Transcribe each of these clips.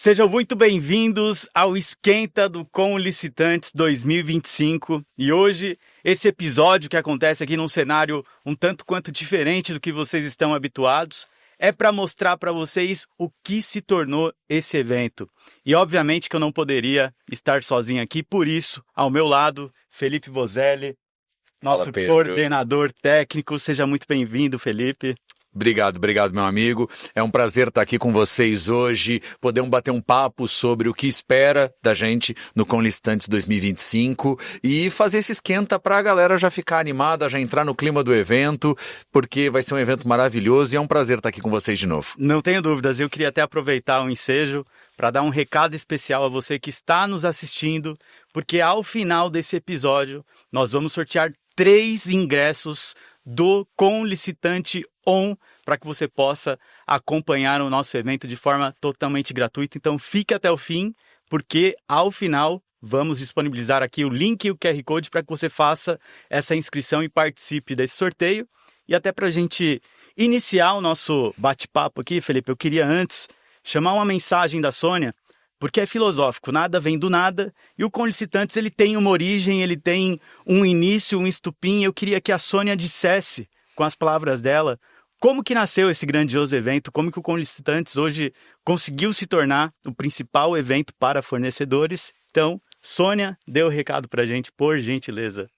Sejam muito bem-vindos ao Esquenta do Com Licitantes 2025. E hoje, esse episódio que acontece aqui num cenário um tanto quanto diferente do que vocês estão habituados, é para mostrar para vocês o que se tornou esse evento. E obviamente que eu não poderia estar sozinho aqui, por isso, ao meu lado, Felipe Bozelli, nosso coordenador técnico. Seja muito bem-vindo, Felipe. Obrigado, meu amigo. É um prazer estar aqui com vocês hoje, poder bater um papo sobre o que espera da gente no Com Licitantes 2025 e fazer esse esquenta para a galera já ficar animada, já entrar no clima do evento, porque vai ser um evento maravilhoso e é um prazer estar aqui com vocês de novo. Não tenho dúvidas, eu queria até aproveitar o ensejo para dar um recado especial a você que está nos assistindo, porque ao final desse episódio nós vamos sortear 3 ingressos do Com Licitante On, para que você possa acompanhar o nosso evento de forma totalmente gratuita. Então fique até o fim, porque ao final vamos disponibilizar aqui o link e o QR Code para que você faça essa inscrição e participe desse sorteio. E até para a gente iniciar o nosso bate-papo aqui, Felipe, eu queria antes chamar uma mensagem da Sônia, porque é filosófico, nada vem do nada, e o Com Licitantes ele tem uma origem, ele tem um início, um estupim. Eu queria que a Sônia dissesse, com as palavras dela, como que nasceu esse grandioso evento, como que o Com Licitantes hoje conseguiu se tornar o principal evento para fornecedores. Então, Sônia, dê o recado para a gente, por gentileza.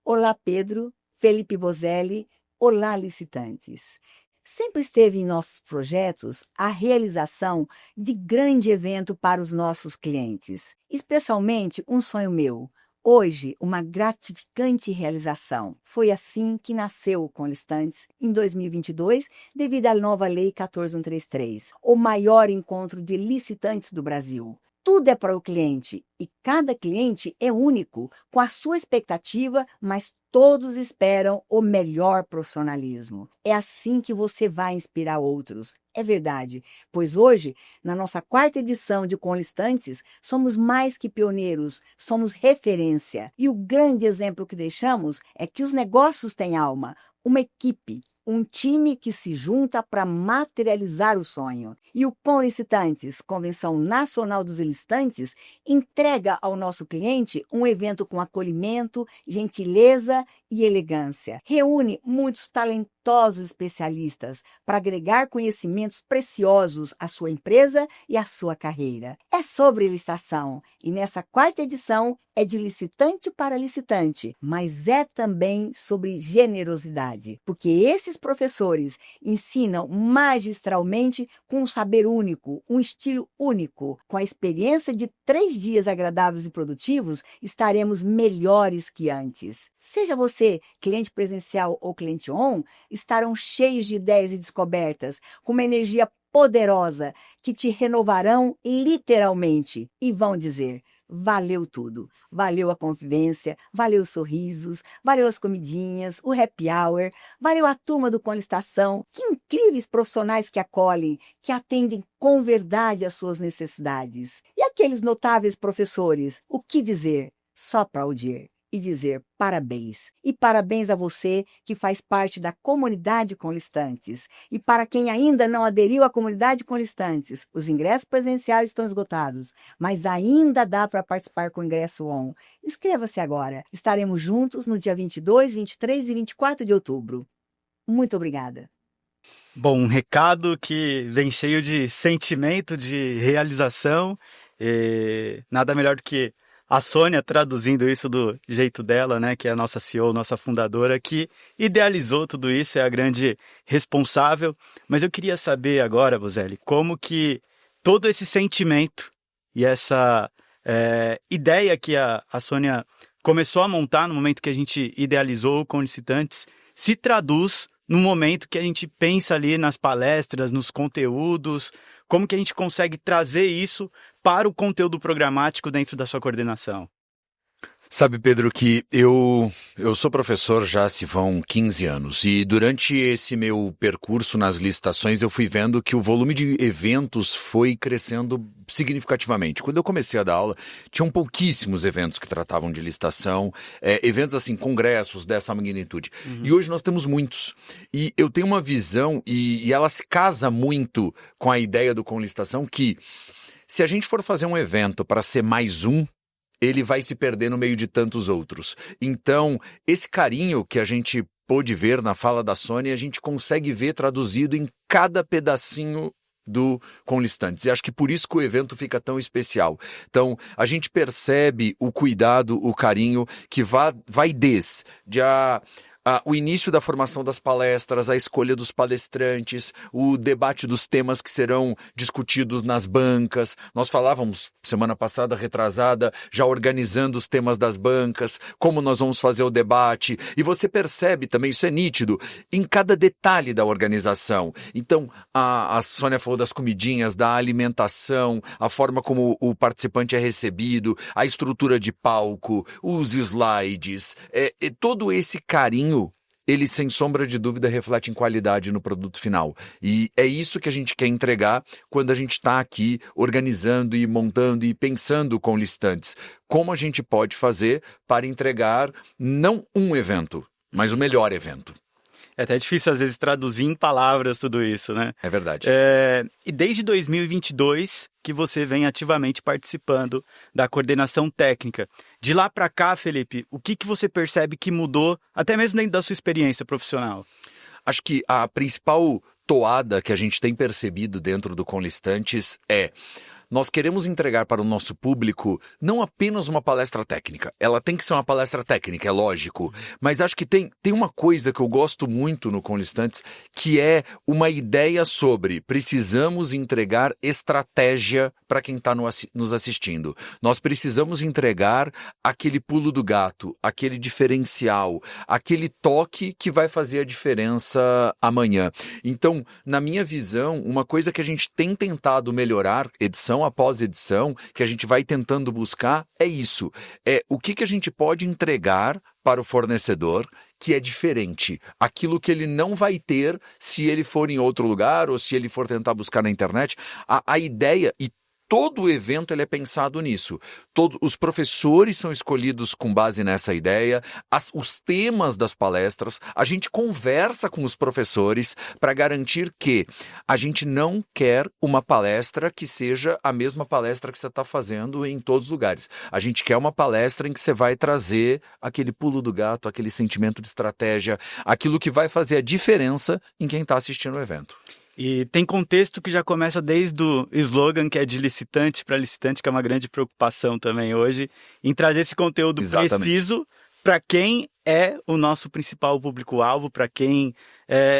Olá, Pedro, Felipe Bozelli, olá, licitantes. Sempre esteve em nossos projetos a realização de grande evento para os nossos clientes, especialmente um sonho meu. Hoje, uma gratificante realização. Foi assim que nasceu o Com Licitantes em 2022, devido à nova Lei 14.133, o maior encontro de licitantes do Brasil. Tudo é para o cliente e cada cliente é único, com a sua expectativa, mas todos esperam o melhor profissionalismo. É assim que você vai inspirar outros. É verdade, pois hoje, na nossa 4ª edição de Com Licitantes, somos mais que pioneiros, somos referência. E o grande exemplo que deixamos é que os negócios têm alma, uma equipe, um time que se junta para materializar o sonho. E o Com Licitantes, Convenção Nacional dos Licitantes, entrega ao nosso cliente um evento com acolhimento, gentileza e elegância. Reúne muitos talentosos especialistas para agregar conhecimentos preciosos à sua empresa e à sua carreira. É sobre licitação e nessa 4ª edição é de licitante para licitante, mas é também sobre generosidade, porque esses professores ensinam magistralmente com um saber único, um estilo único. Com a experiência de 3 dias agradáveis e produtivos, estaremos melhores que antes. Seja você cliente presencial ou cliente on, estarão cheios de ideias e descobertas, com uma energia poderosa que te renovarão literalmente e vão dizer: valeu tudo, valeu a convivência, valeu os sorrisos, valeu as comidinhas, o happy hour, valeu a turma do Com Licitação, que incríveis profissionais que acolhem, que atendem com verdade às suas necessidades. E aqueles notáveis professores, o que dizer? Só aplaudir e dizer parabéns. E parabéns a você que faz parte da comunidade Com Licitantes. E para quem ainda não aderiu à comunidade Com Licitantes, os ingressos presenciais estão esgotados, mas ainda dá para participar com o ingresso on. Inscreva-se agora. Estaremos juntos no dia 22, 23 e 24 de outubro. Muito obrigada. Bom, um recado que vem cheio de sentimento, de realização. Nada melhor do que a Sônia traduzindo isso do jeito dela, né, que é a nossa CEO, nossa fundadora, que idealizou tudo isso, é a grande responsável. Mas eu queria saber agora, Bozelli, como que todo esse sentimento e essa ideia que a Sônia começou a montar no momento que a gente idealizou o Com Licitantes se traduz no momento que a gente pensa ali nas palestras, nos conteúdos, como que a gente consegue trazer isso para o conteúdo programático dentro da sua coordenação? Sabe, Pedro, que eu sou professor já se vão 15 anos e durante esse meu percurso nas licitações eu fui vendo que o volume de eventos foi crescendo significativamente. Quando eu comecei a dar aula, tinham pouquíssimos eventos que tratavam de licitação, eventos assim, congressos dessa magnitude. E hoje nós temos muitos. E eu tenho uma visão, e ela se casa muito com a ideia do Com Licitação, que se a gente for fazer um evento para ser mais um, ele vai se perder no meio de tantos outros. Então, esse carinho que a gente pôde ver na fala da Sônia, a gente consegue ver traduzido em cada pedacinho do Conlistantes. E acho que por isso que o evento fica tão especial. Então, a gente percebe o cuidado, o carinho que vai desde o início da formação das palestras, a escolha dos palestrantes, o debate dos temas que serão discutidos nas bancas. Nós falávamos semana passada, retrasada, já organizando os temas das bancas, como nós vamos fazer o debate. E você percebe também, isso é nítido, em cada detalhe da organização. Então, a Sônia falou das comidinhas, da alimentação, a forma como o participante é recebido, a estrutura de palco, os slides, todo esse carinho, ele, sem sombra de dúvida, reflete em qualidade no produto final. E é isso que a gente quer entregar quando a gente está aqui organizando e montando e pensando com Conlistantes. Como a gente pode fazer para entregar não um evento, mas o melhor evento. É até difícil, às vezes, traduzir em palavras tudo isso, né? É verdade. E desde 2022 que você vem ativamente participando da coordenação técnica. De lá para cá, Felipe, o que você percebe que mudou, até mesmo dentro da sua experiência profissional? Acho que a principal toada que a gente tem percebido dentro do Conlistantes é: nós queremos entregar para o nosso público não apenas uma palestra técnica. Ela tem que ser uma palestra técnica, é lógico. Mas acho que tem uma coisa que eu gosto muito no Conlistantes, que é uma ideia sobre precisamos entregar estratégia para quem está nos assistindo. Nós precisamos entregar aquele pulo do gato, aquele diferencial, aquele toque que vai fazer a diferença amanhã. Então, na minha visão, uma coisa que a gente tem tentado melhorar, edição após edição, que a gente vai tentando buscar, é isso. É o que a gente pode entregar para o fornecedor que é diferente. Aquilo que ele não vai ter se ele for em outro lugar ou se ele for tentar buscar na internet. A ideia, e todo o evento ele é pensado nisso. Todos os professores são escolhidos com base nessa ideia, os temas das palestras, a gente conversa com os professores para garantir que a gente não quer uma palestra que seja a mesma palestra que você está fazendo em todos os lugares. A gente quer uma palestra em que você vai trazer aquele pulo do gato, aquele sentimento de estratégia, aquilo que vai fazer a diferença em quem está assistindo o evento. E tem contexto que já começa desde o slogan, que é de licitante para licitante, que é uma grande preocupação também hoje, em trazer esse conteúdo preciso para quem é o nosso principal público-alvo, para quem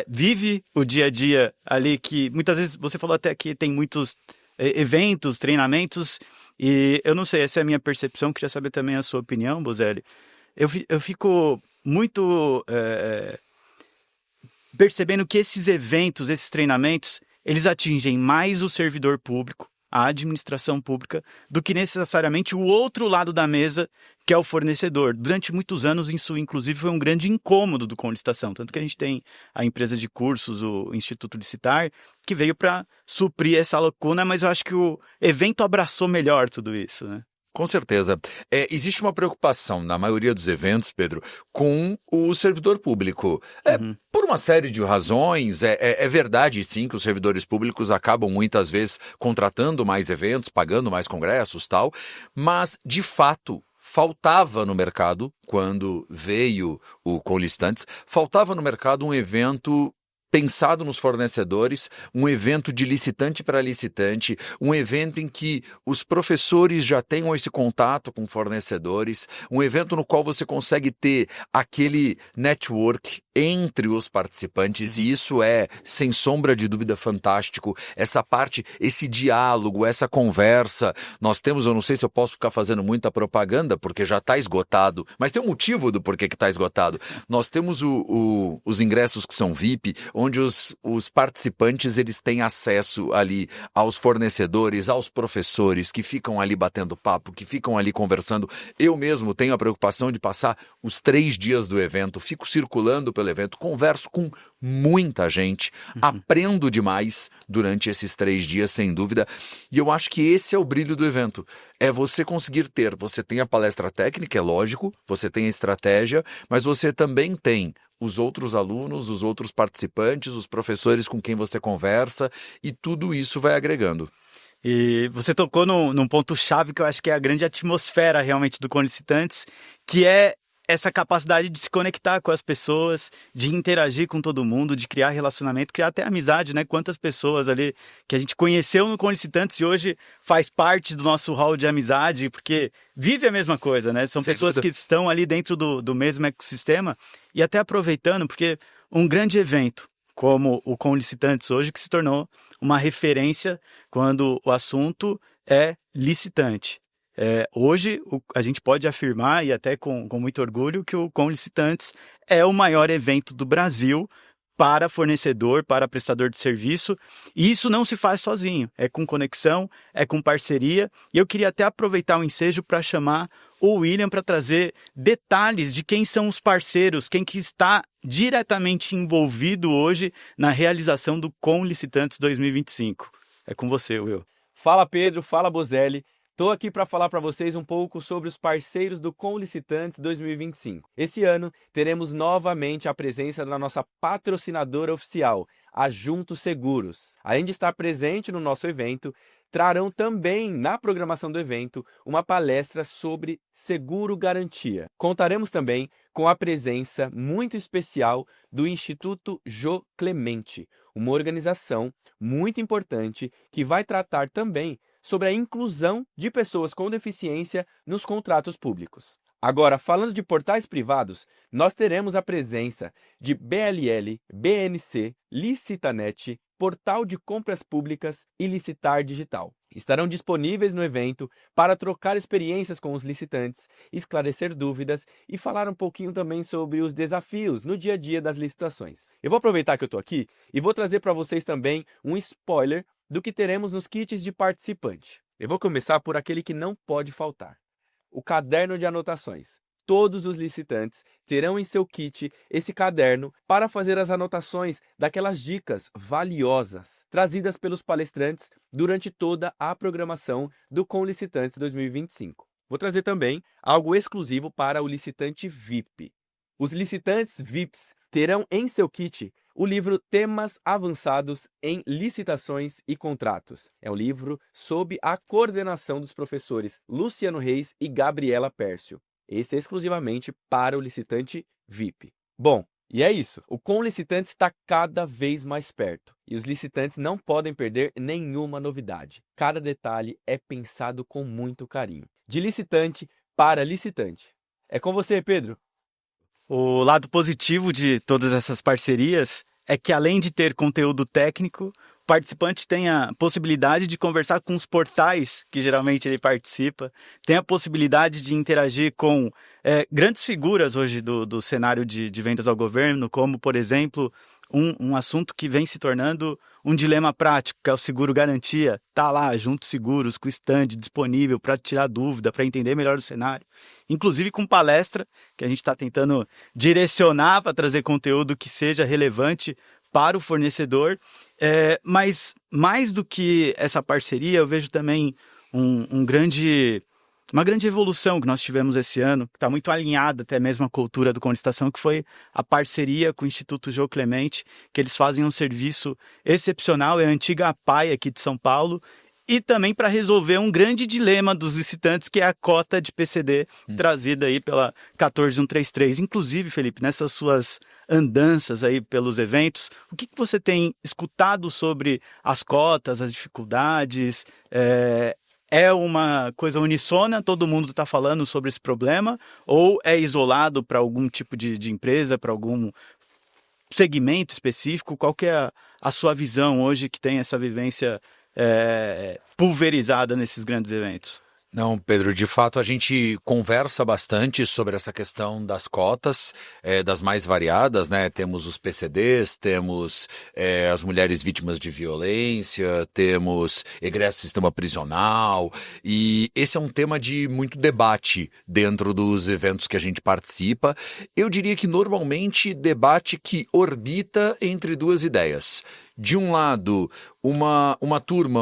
vive o dia a dia ali, que muitas vezes você falou até que tem muitos eventos, treinamentos, e eu não sei, essa é a minha percepção, queria saber também a sua opinião, Bozelli. Eu fico muito percebendo que esses eventos, esses treinamentos, eles atingem mais o servidor público, a administração pública, do que necessariamente o outro lado da mesa, que é o fornecedor. Durante muitos anos, isso inclusive foi um grande incômodo do Conlistação, tanto que a gente tem a empresa de cursos, o Instituto Licitar, que veio para suprir essa lacuna, mas eu acho que o evento abraçou melhor tudo isso, né? Com certeza. Existe uma preocupação na maioria dos eventos, Pedro, com o servidor público. Por uma série de razões, é verdade sim que os servidores públicos acabam muitas vezes contratando mais eventos, pagando mais congressos, tal, mas de fato faltava no mercado, quando veio o Conlistantes, faltava no mercado um evento pensado nos fornecedores, um evento de licitante para licitante, um evento em que os professores já tenham esse contato com fornecedores, um evento no qual você consegue ter aquele network entre os participantes, e isso é, sem sombra de dúvida, fantástico. Essa parte, esse diálogo, essa conversa, nós temos, eu não sei se eu posso ficar fazendo muita propaganda, porque já está esgotado, mas tem um motivo do porquê que está esgotado. Nós temos os ingressos que são VIP, onde os participantes eles têm acesso ali aos fornecedores, aos professores que ficam ali batendo papo, que ficam ali conversando. Eu mesmo tenho a preocupação de passar os 3 dias do evento, fico circulando pelo evento, converso com muita gente, aprendo demais durante esses 3 dias, sem dúvida, e eu acho que esse é o brilho do evento. É você conseguir você tem a palestra técnica, é lógico, você tem a estratégia, mas você também tem os outros alunos, os outros participantes, os professores com quem você conversa, e tudo isso vai agregando. E você tocou num ponto-chave que eu acho que é a grande atmosfera realmente do Conlicitantes, que é essa capacidade de se conectar com as pessoas, de interagir com todo mundo, de criar relacionamento, criar até amizade, né? Quantas pessoas ali que a gente conheceu no Conlicitantes e hoje faz parte do nosso hall de amizade, porque vive a mesma coisa, né? São Sem pessoas dúvida. que estão ali dentro do mesmo ecossistema e até aproveitando, porque um grande evento como o Conlicitantes hoje, que se tornou uma referência quando o assunto é licitante. Hoje a gente pode afirmar, e até com muito orgulho, que o Conlicitantes é o maior evento do Brasil para fornecedor, para prestador de serviço, e isso não se faz sozinho, é com conexão, é com parceria, e eu queria até aproveitar o ensejo para chamar o William para trazer detalhes de quem são os parceiros, quem que está diretamente envolvido hoje na realização do Conlicitantes 2025. É com você, Will. Fala Pedro, fala Bozelli. Estou aqui para falar para vocês um pouco sobre os parceiros do Conlicitantes 2025. Esse ano teremos novamente a presença da nossa patrocinadora oficial, a Juntos Seguros. Além de estar presente no nosso evento, trarão também na programação do evento uma palestra sobre seguro garantia. Contaremos também com a presença muito especial do Instituto Jô Clemente, uma organização muito importante que vai tratar também sobre a inclusão de pessoas com deficiência nos contratos públicos. Agora, falando de portais privados, nós teremos a presença de BLL, BNC, Licitanet, Portal de Compras Públicas e Licitar Digital. Estarão disponíveis no evento para trocar experiências com os licitantes, esclarecer dúvidas e falar um pouquinho também sobre os desafios no dia a dia das licitações. Eu vou aproveitar que eu estou aqui e vou trazer para vocês também um spoiler do que teremos nos kits de participante. Eu vou começar por aquele que não pode faltar: o caderno de anotações. Todos os licitantes terão em seu kit esse caderno para fazer as anotações daquelas dicas valiosas trazidas pelos palestrantes durante toda a programação do Conlicitantes 2025. Vou trazer também algo exclusivo para o licitante VIP. Os licitantes VIPs terão em seu kit o livro Temas Avançados em Licitações e Contratos. É um livro sob a coordenação dos professores Luciano Reis e Gabriela Pércio. Esse é exclusivamente para o licitante VIP. Bom, e é isso. O Conlicitantes está cada vez mais perto e os licitantes não podem perder nenhuma novidade. Cada detalhe é pensado com muito carinho. De licitante para licitante. É com você, Pedro. O lado positivo de todas essas parcerias é que, além de ter conteúdo técnico, o participante tem a possibilidade de conversar com os portais que geralmente ele participa, tem a possibilidade de interagir com grandes figuras hoje do cenário de vendas ao governo, como, por exemplo, um assunto que vem se tornando um dilema prático, que é o seguro garantia. Está lá, junto seguros, com o stand disponível para tirar dúvida, para entender melhor o cenário. Inclusive com palestra, que a gente está tentando direcionar para trazer conteúdo que seja relevante para o fornecedor. Mas mais do que essa parceria, eu vejo também uma grande evolução que nós tivemos esse ano, que está muito alinhada até mesmo à cultura do Conlicitação, que foi a parceria com o Instituto Jô Clemente, que eles fazem um serviço excepcional, é a antiga APAI aqui de São Paulo, e também para resolver um grande dilema dos licitantes, que é a cota de PCD trazida aí pela 14133. Inclusive, Felipe, nessas suas andanças aí pelos eventos, o que você tem escutado sobre as cotas, as dificuldades? É uma coisa unissona, todo mundo está falando sobre esse problema, ou é isolado para algum tipo de empresa, para algum segmento específico? Qual que é a sua visão hoje que tem essa vivência pulverizada nesses grandes eventos? Não, Pedro, de fato a gente conversa bastante sobre essa questão das cotas, das mais variadas, né? Temos os PCDs, temos as mulheres vítimas de violência, temos egresso sistema prisional, e esse é um tema de muito debate dentro dos eventos que a gente participa. Eu diria que normalmente debate que orbita entre duas ideias. De um lado, uma turma,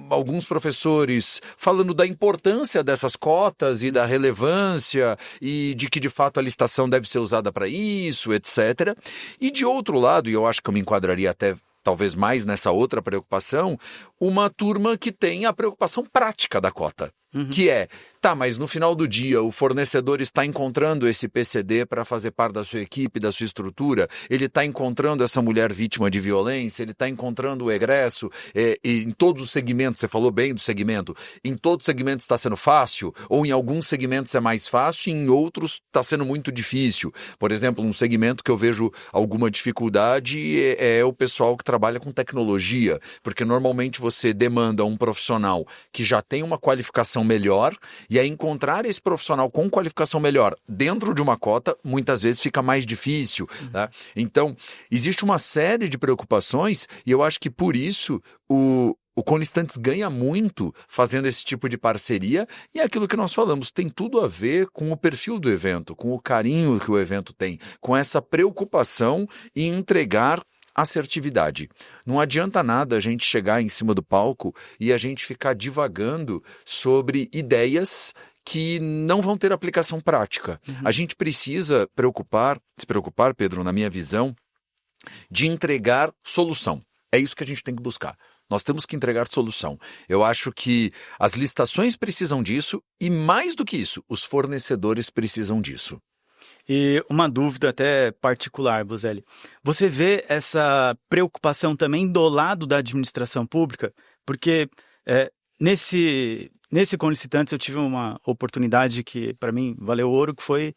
alguns professores falando da importância dessas cotas e da relevância e de que, de fato, a licitação deve ser usada para isso, etc. E de outro lado, e eu acho que eu me enquadraria até talvez mais nessa outra preocupação, uma turma que tem a preocupação prática da cota. Que é, mas no final do dia o fornecedor está encontrando esse PCD para fazer parte da sua equipe, da sua estrutura, ele está encontrando essa mulher vítima de violência, ele está encontrando o egresso, e em todos os segmentos, você falou bem do segmento, em todos os segmentos está sendo fácil, ou em alguns segmentos é mais fácil, e em outros está sendo muito difícil. Por exemplo, um segmento que eu vejo alguma dificuldade é o pessoal que trabalha com tecnologia, porque normalmente você demanda um profissional que já tem uma qualificação melhor, e aí encontrar esse profissional com qualificação melhor dentro de uma cota, muitas vezes fica mais difícil. Tá? Então, existe uma série de preocupações, e eu acho que por isso o Conlistantes ganha muito fazendo esse tipo de parceria, e é aquilo que nós falamos, tem tudo a ver com o perfil do evento, com o carinho que o evento tem, com essa preocupação em entregar assertividade. Não adianta nada a gente chegar em cima do palco e a gente ficar divagando sobre ideias que não vão ter aplicação prática. A gente precisa se preocupar, Pedro, na minha visão, de entregar solução. É isso que a gente tem que buscar. Nós temos que entregar solução. Eu acho que as licitações precisam disso e, mais do que isso, os fornecedores precisam disso. E uma dúvida até particular, Bozelli. Você vê essa preocupação também do lado da administração pública? Porque nesse Conlistantes eu tive uma oportunidade que para mim valeu ouro, que foi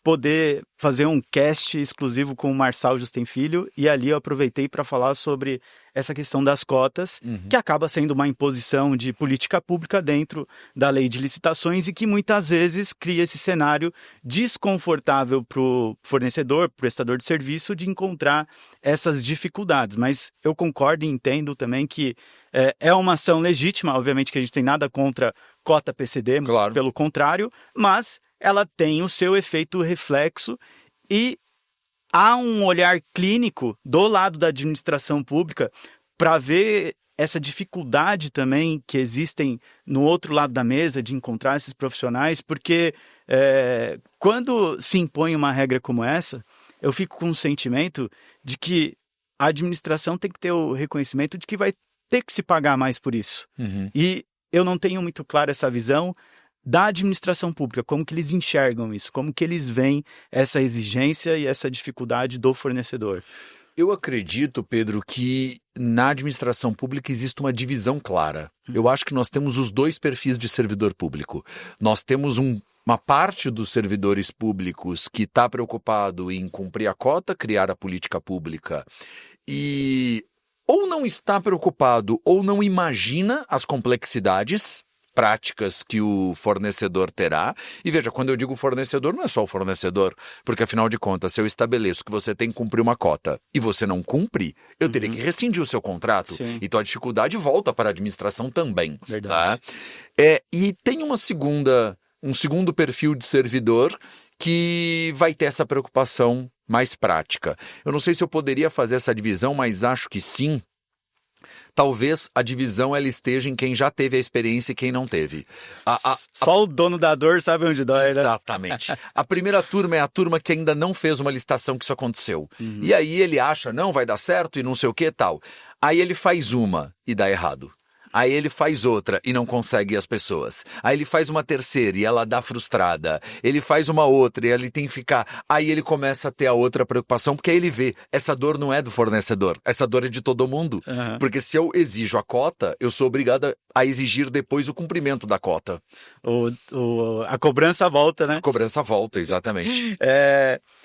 poder fazer um cast exclusivo com o Marçal Justem Filho, e ali eu aproveitei para falar sobre essa questão das cotas, que acaba sendo uma imposição de política pública dentro da lei de licitações e que muitas vezes cria esse cenário desconfortável para o fornecedor, prestador de serviço, de encontrar essas dificuldades. Mas eu concordo e entendo também que é uma ação legítima, obviamente que a gente tem nada contra cota PCD, claro. Pelo contrário, mas ela tem o seu efeito reflexo e há um olhar clínico do lado da administração pública para ver essa dificuldade também que existem no outro lado da mesa de encontrar esses profissionais, porque quando se impõe uma regra como essa, eu fico com o sentimento de que a administração tem que ter o reconhecimento de que vai ter que se pagar mais por isso. E eu não tenho muito claro essa visão da administração pública, como que eles enxergam isso, como que eles veem essa exigência e essa dificuldade do fornecedor. Eu acredito, Pedro, que na administração pública existe uma divisão clara. Eu acho que nós temos os dois perfis de servidor público. Nós temos uma parte dos servidores públicos que está preocupado em cumprir a cota, criar a política pública e ou não está preocupado ou não imagina as complexidades práticas que o fornecedor terá. E veja, quando eu digo fornecedor, não é só o fornecedor, porque afinal de contas, se eu estabeleço que você tem que cumprir uma cota e você não cumpre, eu teria que rescindir o seu contrato. Sim. Então a dificuldade volta para a administração também. Verdade. Tá? E tem um segundo perfil de servidor que vai ter essa preocupação mais prática. Eu não sei se eu poderia fazer essa divisão, mas acho que sim. Talvez a divisão ela esteja em quem já teve a experiência e quem não teve. Só o dono da dor sabe onde dói, né? Exatamente. A primeira turma é a turma que ainda não fez uma licitação que isso aconteceu. E aí ele acha, não, vai dar certo e não sei o que tal. Aí ele faz uma e dá errado. Aí ele faz outra e não consegue as pessoas. Aí ele faz uma terceira e ela dá frustrada. Ele faz uma outra e ele tem que ficar. Aí ele começa a ter a outra preocupação, porque aí ele vê, essa dor não é do fornecedor, essa dor é de todo mundo. Porque se eu exijo a cota, eu sou obrigado a exigir depois o cumprimento da cota. A cobrança volta, né? A cobrança volta, exatamente.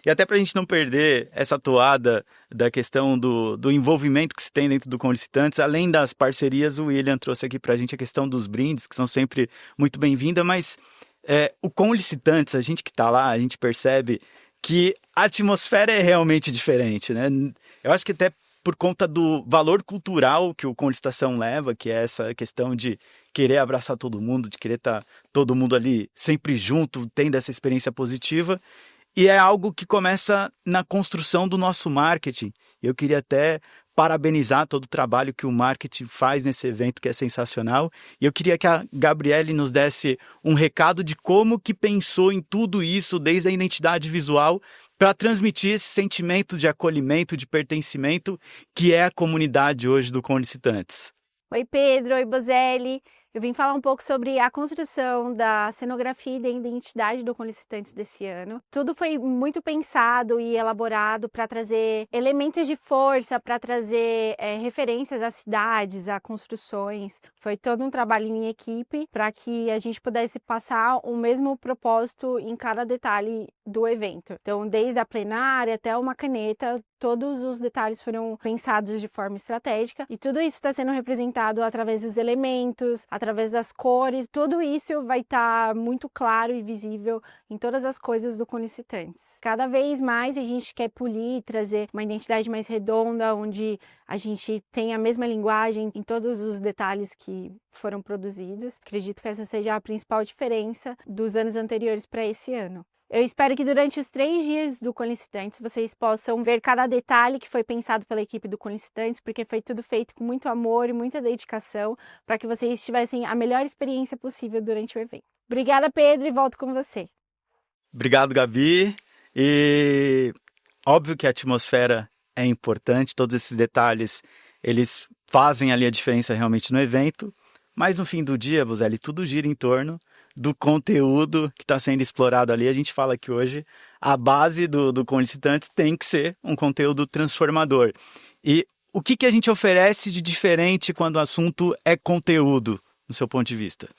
E até para a gente não perder essa toada da questão do envolvimento que se tem dentro do Conlistantes, além das parcerias, o William trouxe aqui para a gente a questão dos brindes, que são sempre muito bem-vindas, mas o Conlistantes, a gente que está lá, a gente percebe que a atmosfera é realmente diferente, né? Eu acho que até por conta do valor cultural que o Conlicitação leva, que é essa questão de querer abraçar todo mundo, de querer estar todo mundo ali sempre junto, tendo essa experiência positiva. E é algo que começa na construção do nosso marketing. Eu queria até parabenizar todo o trabalho que o marketing faz nesse evento, que é sensacional. E eu queria que a Gabriele nos desse um recado de como que pensou em tudo isso, desde a identidade visual, para transmitir esse sentimento de acolhimento, de pertencimento, que é a comunidade hoje do Conlicitantes. Oi Pedro, oi Bozelli. Eu vim falar um pouco sobre a construção da cenografia e da identidade do Conlicitantes desse ano. Tudo foi muito pensado e elaborado para trazer elementos de força, para trazer referências às cidades, a construções. Foi todo um trabalho em equipe para que a gente pudesse passar o mesmo propósito em cada detalhe do evento. Então, desde a plenária até uma caneta, todos os detalhes foram pensados de forma estratégica e tudo isso está sendo representado através dos elementos, através das cores. Tudo isso vai estar muito claro e visível em todas as coisas do Conlicitantes. Cada vez mais a gente quer polir, trazer uma identidade mais redonda, onde a gente tem a mesma linguagem em todos os detalhes que foram produzidos. Acredito que essa seja a principal diferença dos anos anteriores para esse ano. Eu espero que durante os 3 dias do Conlicitantes vocês possam ver cada detalhe que foi pensado pela equipe do Conlicitantes, porque foi tudo feito com muito amor e muita dedicação para que vocês tivessem a melhor experiência possível durante o evento. Obrigada, Pedro, e volto com você. Obrigado, Gabi. E óbvio que a atmosfera é importante, todos esses detalhes, eles fazem ali a diferença realmente no evento, mas no fim do dia, Bozelli, tudo gira em torno do conteúdo que está sendo explorado ali. A gente fala que hoje a base do Conlicitantes tem que ser um conteúdo transformador. E o que a gente oferece de diferente quando o assunto é conteúdo, no seu ponto de vista?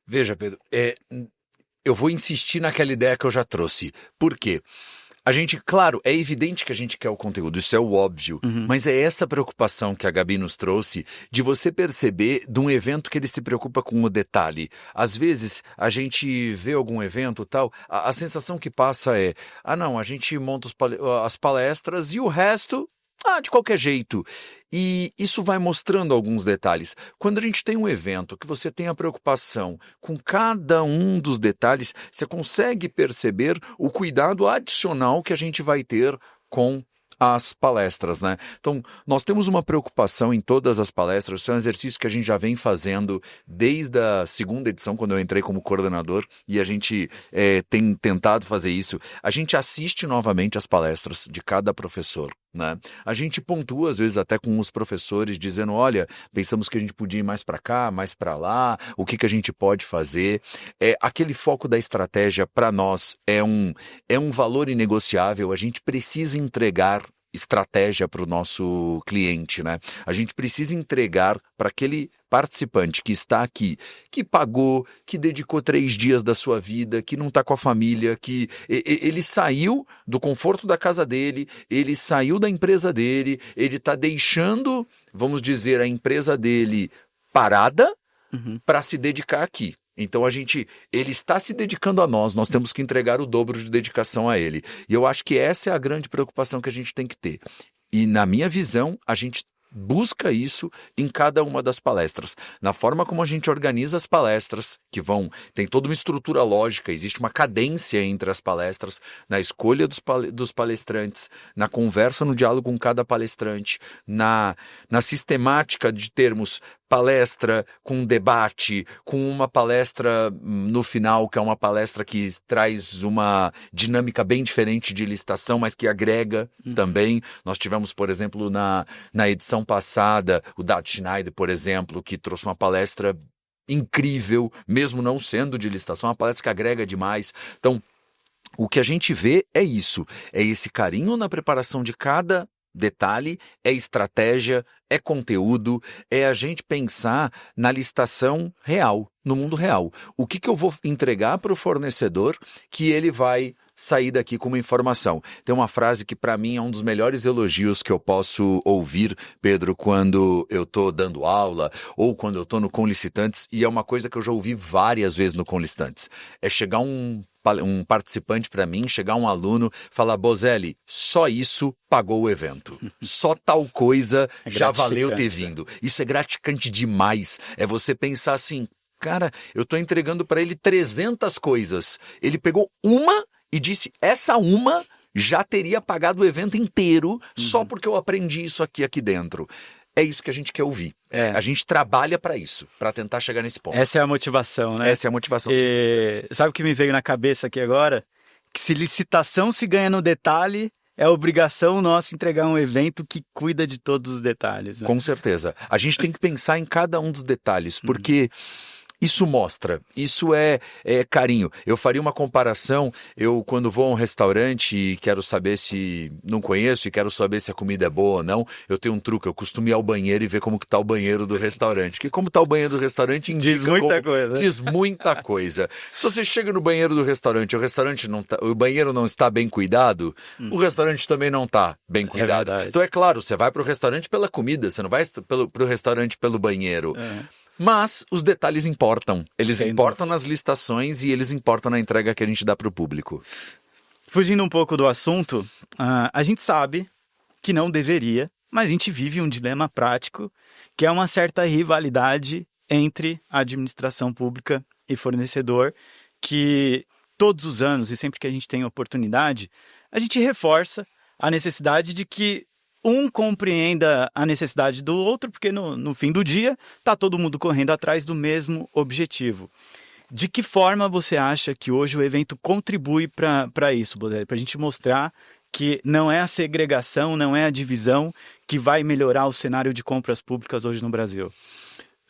Veja, Pedro, eu vou insistir naquela ideia que eu já trouxe. Por quê? A gente, claro, é evidente que a gente quer o conteúdo, isso é o óbvio, mas é essa preocupação que a Gabi nos trouxe de você perceber de um evento que ele se preocupa com o detalhe. Às vezes, a gente vê algum evento tal, a sensação que passa é, não, a gente monta as palestras e o resto, de qualquer jeito. E isso vai mostrando alguns detalhes. Quando a gente tem um evento que você tem a preocupação com cada um dos detalhes, você consegue perceber o cuidado adicional que a gente vai ter com as palestras, né? Então, nós temos uma preocupação em todas as palestras, isso é um exercício que a gente já vem fazendo desde a 2ª edição, quando eu entrei como coordenador, e a gente tem tentado fazer isso. A gente assiste novamente as palestras de cada professor, né? A gente pontua, às vezes, até com os professores, dizendo, olha, pensamos que a gente podia ir mais para cá, mais para lá, o que a gente pode fazer. Aquele foco da estratégia, para nós, é um valor inegociável, a gente precisa entregar estratégia para o nosso cliente, né? A gente precisa entregar para aquele participante que está aqui, que pagou, que dedicou 3 dias da sua vida, que não está com a família, que ele saiu do conforto da casa dele, ele saiu da empresa dele, ele está deixando, vamos dizer, a empresa dele parada para se dedicar aqui. Então ele está se dedicando a nós temos que entregar o dobro de dedicação a ele. E eu acho que essa é a grande preocupação que a gente tem que ter. E na minha visão, a gente busca isso em cada uma das palestras. Na forma como a gente organiza as palestras, tem toda uma estrutura lógica, existe uma cadência entre as palestras, na escolha dos palestrantes, na conversa, no diálogo com cada palestrante, na sistemática de termos palestra com debate, com uma palestra no final, que é uma palestra que traz uma dinâmica bem diferente de licitação, mas que agrega também. Nós tivemos, por exemplo, na edição passada, o Dado Schneider, por exemplo, que trouxe uma palestra incrível, mesmo não sendo de licitação, uma palestra que agrega demais. Então, o que a gente vê é isso, é esse carinho na preparação de cada detalhe, é estratégia, é conteúdo, é a gente pensar na licitação real, no mundo real. O que eu vou entregar para o fornecedor que ele vai sair daqui com uma informação? Tem uma frase que para mim é um dos melhores elogios que eu posso ouvir, Pedro, quando eu estou dando aula ou quando eu estou no Conlicitantes, e é uma coisa que eu já ouvi várias vezes no Conlicitantes. É chegar um participante para mim, chegar um aluno, falar, Bozelli, só isso pagou o evento. Só tal coisa já valeu ter vindo. Isso é gratificante demais. É você pensar assim, cara, eu estou entregando para ele 300 coisas. Ele pegou uma e disse, essa uma já teria pagado o evento inteiro só porque eu aprendi isso aqui dentro. É isso que a gente quer ouvir. A gente trabalha para isso, para tentar chegar nesse ponto. Essa é a motivação, né? Essa é a motivação, sim. Sabe o que me veio na cabeça aqui agora? que se licitação se ganha no detalhe, é obrigação nossa entregar um evento que cuida de todos os detalhes. Né? Com certeza. A gente tem que pensar em cada um dos detalhes, porque isso mostra, isso é carinho. Eu faria uma comparação, quando vou a um restaurante e quero saber se, não conheço e quero saber se a comida é boa ou não, eu tenho um truque, eu costumo ir ao banheiro e ver como que tá o banheiro do restaurante. Porque como tá o banheiro do restaurante diz muita coisa. Diz muita coisa. Se você chega no banheiro do restaurante, o banheiro não está bem cuidado, o restaurante também não está bem cuidado. Então é claro, você vai para o restaurante pela comida, você não vai para o restaurante pelo banheiro. Mas os detalhes importam. Eles importam nas licitações e eles importam na entrega que a gente dá para o público. Fugindo um pouco do assunto, a gente sabe que não deveria, mas a gente vive um dilema prático, que é uma certa rivalidade entre a administração pública e fornecedor, que todos os anos e sempre que a gente tem oportunidade, a gente reforça a necessidade de que um compreenda a necessidade do outro, porque no fim do dia está todo mundo correndo atrás do mesmo objetivo. De que forma você acha que hoje o evento contribui para isso, Bozelli? Para a gente mostrar que não é a segregação, não é a divisão que vai melhorar o cenário de compras públicas hoje no Brasil.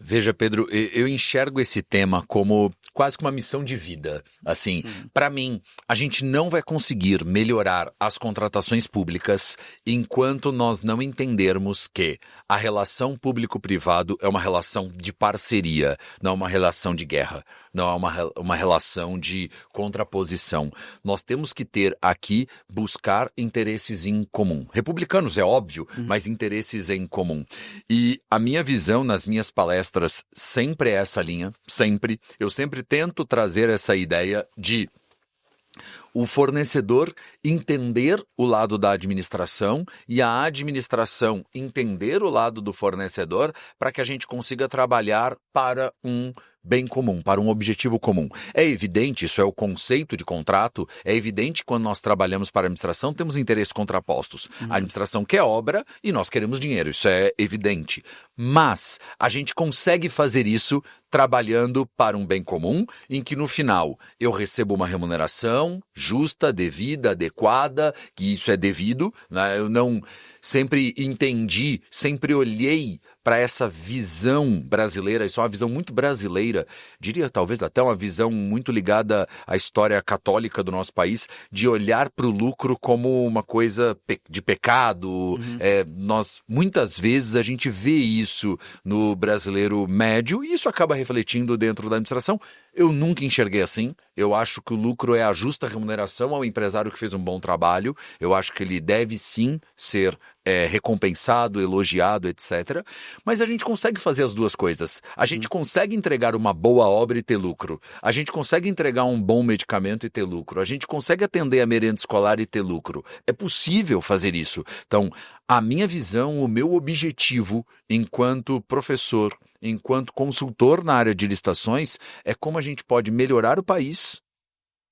Veja, Pedro, eu enxergo esse tema como quase que uma missão de vida. Assim, para mim, a gente não vai conseguir melhorar as contratações públicas enquanto nós não entendermos que a relação público-privado é uma relação de parceria, não é uma relação de guerra, não é uma relação de contraposição. Nós temos que ter aqui, buscar interesses em comum. Republicanos, é óbvio, mas interesses em comum. E a minha visão nas minhas palestras sempre é essa linha, sempre. Eu sempre tento trazer essa ideia de o fornecedor entender o lado da administração e a administração entender o lado do fornecedor para que a gente consiga trabalhar para um bem comum, para um objetivo comum. É evidente, isso é o conceito de contrato, é evidente que quando nós trabalhamos para a administração, temos interesses contrapostos. A administração quer obra e nós queremos dinheiro, isso é evidente. Mas a gente consegue fazer isso trabalhando para um bem comum, em que no final eu recebo uma remuneração justa, devida, adequada, que isso é devido, né? Eu não sempre entendi, sempre olhei para essa visão brasileira, isso é uma visão muito brasileira, diria talvez até uma visão muito ligada à história católica do nosso país, de olhar para o lucro como uma coisa de pecado. Nós, muitas vezes, a gente vê isso no brasileiro médio e isso acaba refletindo dentro da administração. Eu nunca enxerguei assim. Eu acho que o lucro é a justa remuneração ao empresário que fez um bom trabalho. Eu acho que ele deve sim ser recompensado, elogiado, etc. Mas a gente consegue fazer as duas coisas. A gente consegue entregar uma boa obra e ter lucro. A gente consegue entregar um bom medicamento e ter lucro. A gente consegue atender a merenda escolar e ter lucro. É possível fazer isso. Então, a minha visão, o meu objetivo enquanto professor, enquanto consultor na área de licitações, é como a gente pode melhorar o país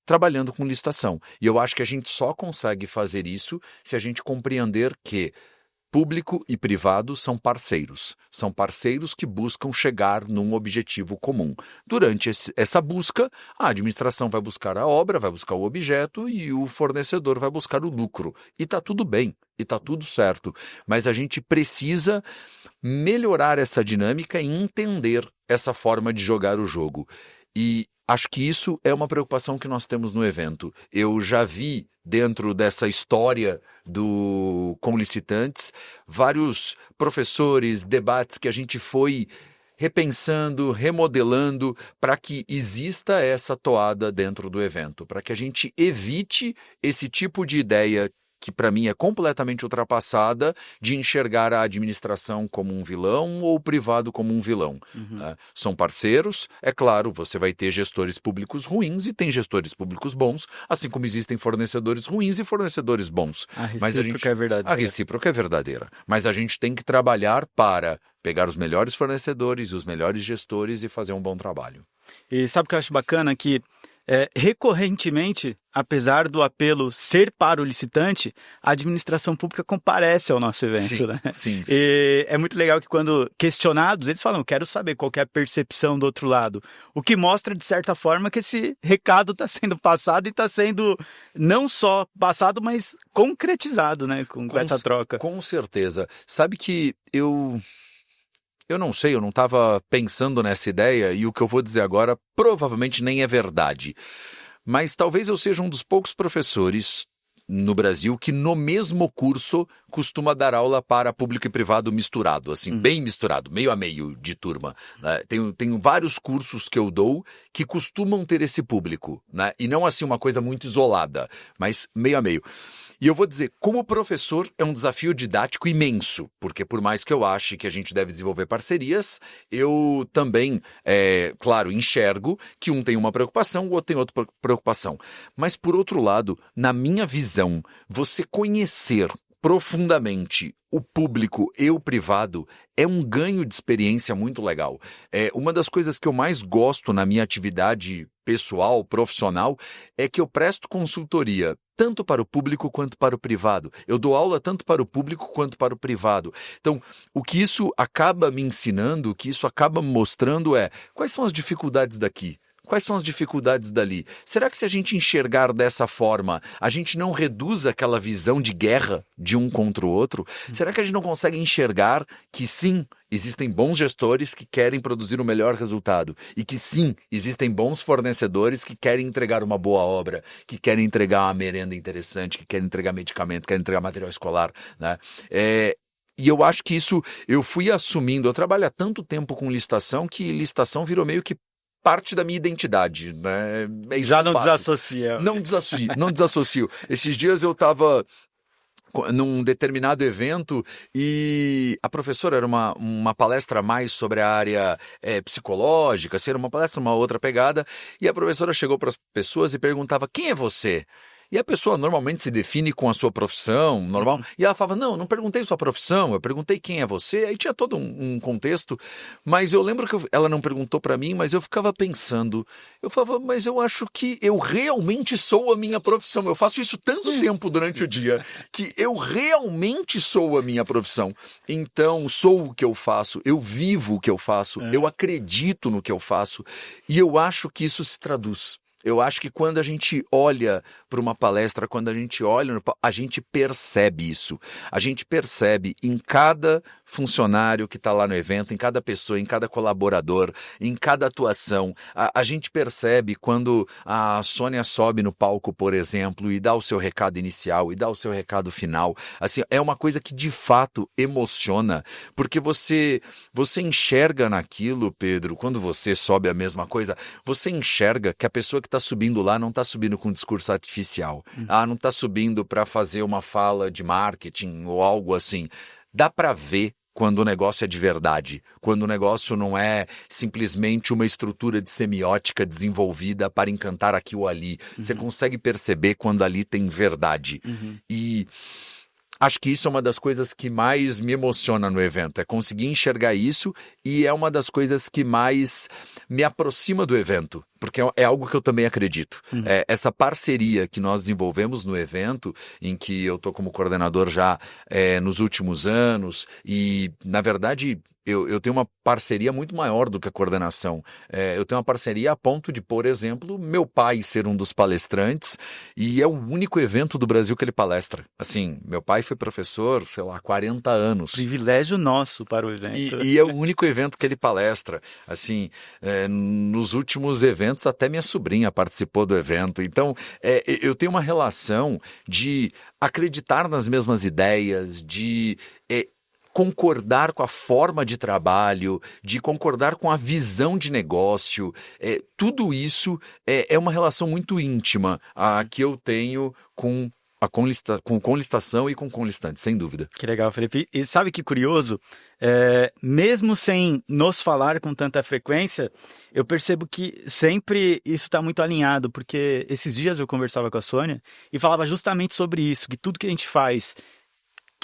trabalhando com licitação. E eu acho que a gente só consegue fazer isso se a gente compreender que público e privado são parceiros que buscam chegar num objetivo comum. Durante essa busca, a administração vai buscar a obra, vai buscar o objeto e o fornecedor vai buscar o lucro. E está tudo bem, e está tudo certo. Mas a gente precisa melhorar essa dinâmica e entender essa forma de jogar o jogo. E acho que isso é uma preocupação que nós temos no evento. Eu já vi, dentro dessa história com licitantes, vários professores, debates que a gente foi repensando, remodelando para que exista essa toada dentro do evento, para que a gente evite esse tipo de ideia que para mim é completamente ultrapassada, de enxergar a administração como um vilão ou o privado como um vilão. São parceiros, é claro, você vai ter gestores públicos ruins e tem gestores públicos bons, assim como existem fornecedores ruins e fornecedores bons. A recíproca é verdadeira. Mas a gente tem que trabalhar para pegar os melhores fornecedores e os melhores gestores e fazer um bom trabalho. E sabe o que eu acho bacana? Que recorrentemente, apesar do apelo ser para o licitante, a administração pública comparece ao nosso evento, Sim, né? sim. E é muito legal que quando questionados, eles falam, quero saber qual que é a percepção do outro lado. O que mostra, de certa forma, que esse recado está sendo passado e está sendo não só passado, mas concretizado, né? Com essa troca. Com certeza. Sabe que eu não sei, eu não estava pensando nessa ideia e o que eu vou dizer agora provavelmente nem é verdade. Mas talvez eu seja um dos poucos professores no Brasil que no mesmo curso costuma dar aula para público e privado misturado, assim, bem misturado, meio a meio de turma, né? Tenho vários cursos que eu dou que costumam ter esse público, né? E não assim uma coisa muito isolada, mas meio a meio. E eu vou dizer, como professor, é um desafio didático imenso, porque por mais que eu ache que a gente deve desenvolver parcerias, eu também, claro, enxergo que um tem uma preocupação, o outro tem outra preocupação. Mas, por outro lado, na minha visão, você conhecer profundamente o público e o privado é um ganho de experiência muito legal. Uma das coisas que eu mais gosto na minha atividade pessoal, profissional, é que eu presto consultoria tanto para o público quanto para o privado. Eu dou aula tanto para o público quanto para o privado. Então, o que isso acaba me ensinando, o que isso acaba me mostrando é quais são as dificuldades daqui. Quais são as dificuldades dali? Será que se a gente enxergar dessa forma, a gente não reduz aquela visão de guerra de um contra o outro? Será que a gente não consegue enxergar que sim, existem bons gestores que querem produzir o melhor resultado e que sim, existem bons fornecedores que querem entregar uma boa obra, que querem entregar uma merenda interessante, que querem entregar medicamento, que querem entregar material escolar, né? E eu acho que isso eu fui assumindo. Eu trabalho há tanto tempo com licitação que licitação virou meio que parte da minha identidade, né? Já não desassocia. Não desassocio. Esses dias eu estava num determinado evento e a professora era uma palestra mais sobre a área psicológica, era uma palestra, uma outra pegada, e a professora chegou para as pessoas e perguntava, quem é você? E a pessoa normalmente se define com a sua profissão, normal. E ela falava, não perguntei sua profissão, eu perguntei quem é você. Aí tinha todo um contexto. Mas eu lembro que ela não perguntou para mim, mas eu ficava pensando. Eu falava, mas eu acho que eu realmente sou a minha profissão. Eu faço isso tanto tempo durante o dia que eu realmente sou a minha profissão. Então, sou o que eu faço, eu vivo o que eu faço, eu acredito no que eu faço. E eu acho que isso se traduz. Eu acho que quando a gente olha para uma palestra, quando a gente olha, a gente percebe isso. A gente percebe em cada funcionário que está lá no evento, em cada pessoa, em cada colaborador, em cada atuação. A gente percebe quando a Sônia sobe no palco, por exemplo, e dá o seu recado inicial, e dá o seu recado final. Assim, é uma coisa que de fato emociona, porque você enxerga naquilo, Pedro, quando você sobe a mesma coisa, você enxerga que a pessoa que está subindo lá não está subindo com um discurso artificial. Não está subindo para fazer uma fala de marketing ou algo assim. Dá para ver quando o negócio é de verdade, quando o negócio não é simplesmente uma estrutura de semiótica desenvolvida para encantar aqui ou ali. Você consegue perceber quando ali tem verdade. E acho que isso é uma das coisas que mais me emociona no evento, é conseguir enxergar isso, e é uma das coisas que mais me aproxima do evento, porque é algo que eu também acredito. Essa parceria que nós desenvolvemos no evento, em que eu estou como coordenador já nos últimos anos, e na verdade eu tenho uma parceria muito maior do que a coordenação. Eu tenho uma parceria a ponto de, por exemplo, meu pai ser um dos palestrantes, e é o único evento do Brasil que ele palestra. Assim, meu pai foi professor, sei lá, há 40 anos. Privilégio nosso para o evento. E é o único evento que ele palestra. Assim, nos últimos eventos, até minha sobrinha participou do evento. Então, eu tenho uma relação de acreditar nas mesmas ideias, de concordar com a forma de trabalho, de concordar com a visão de negócio. Tudo isso é uma relação muito íntima que eu tenho com licitação e com conlistante, sem dúvida. Que legal, Felipe. E sabe que curioso? Mesmo sem nos falar com tanta frequência, eu percebo que sempre isso está muito alinhado, porque esses dias eu conversava com a Sônia e falava justamente sobre isso, que tudo que a gente faz,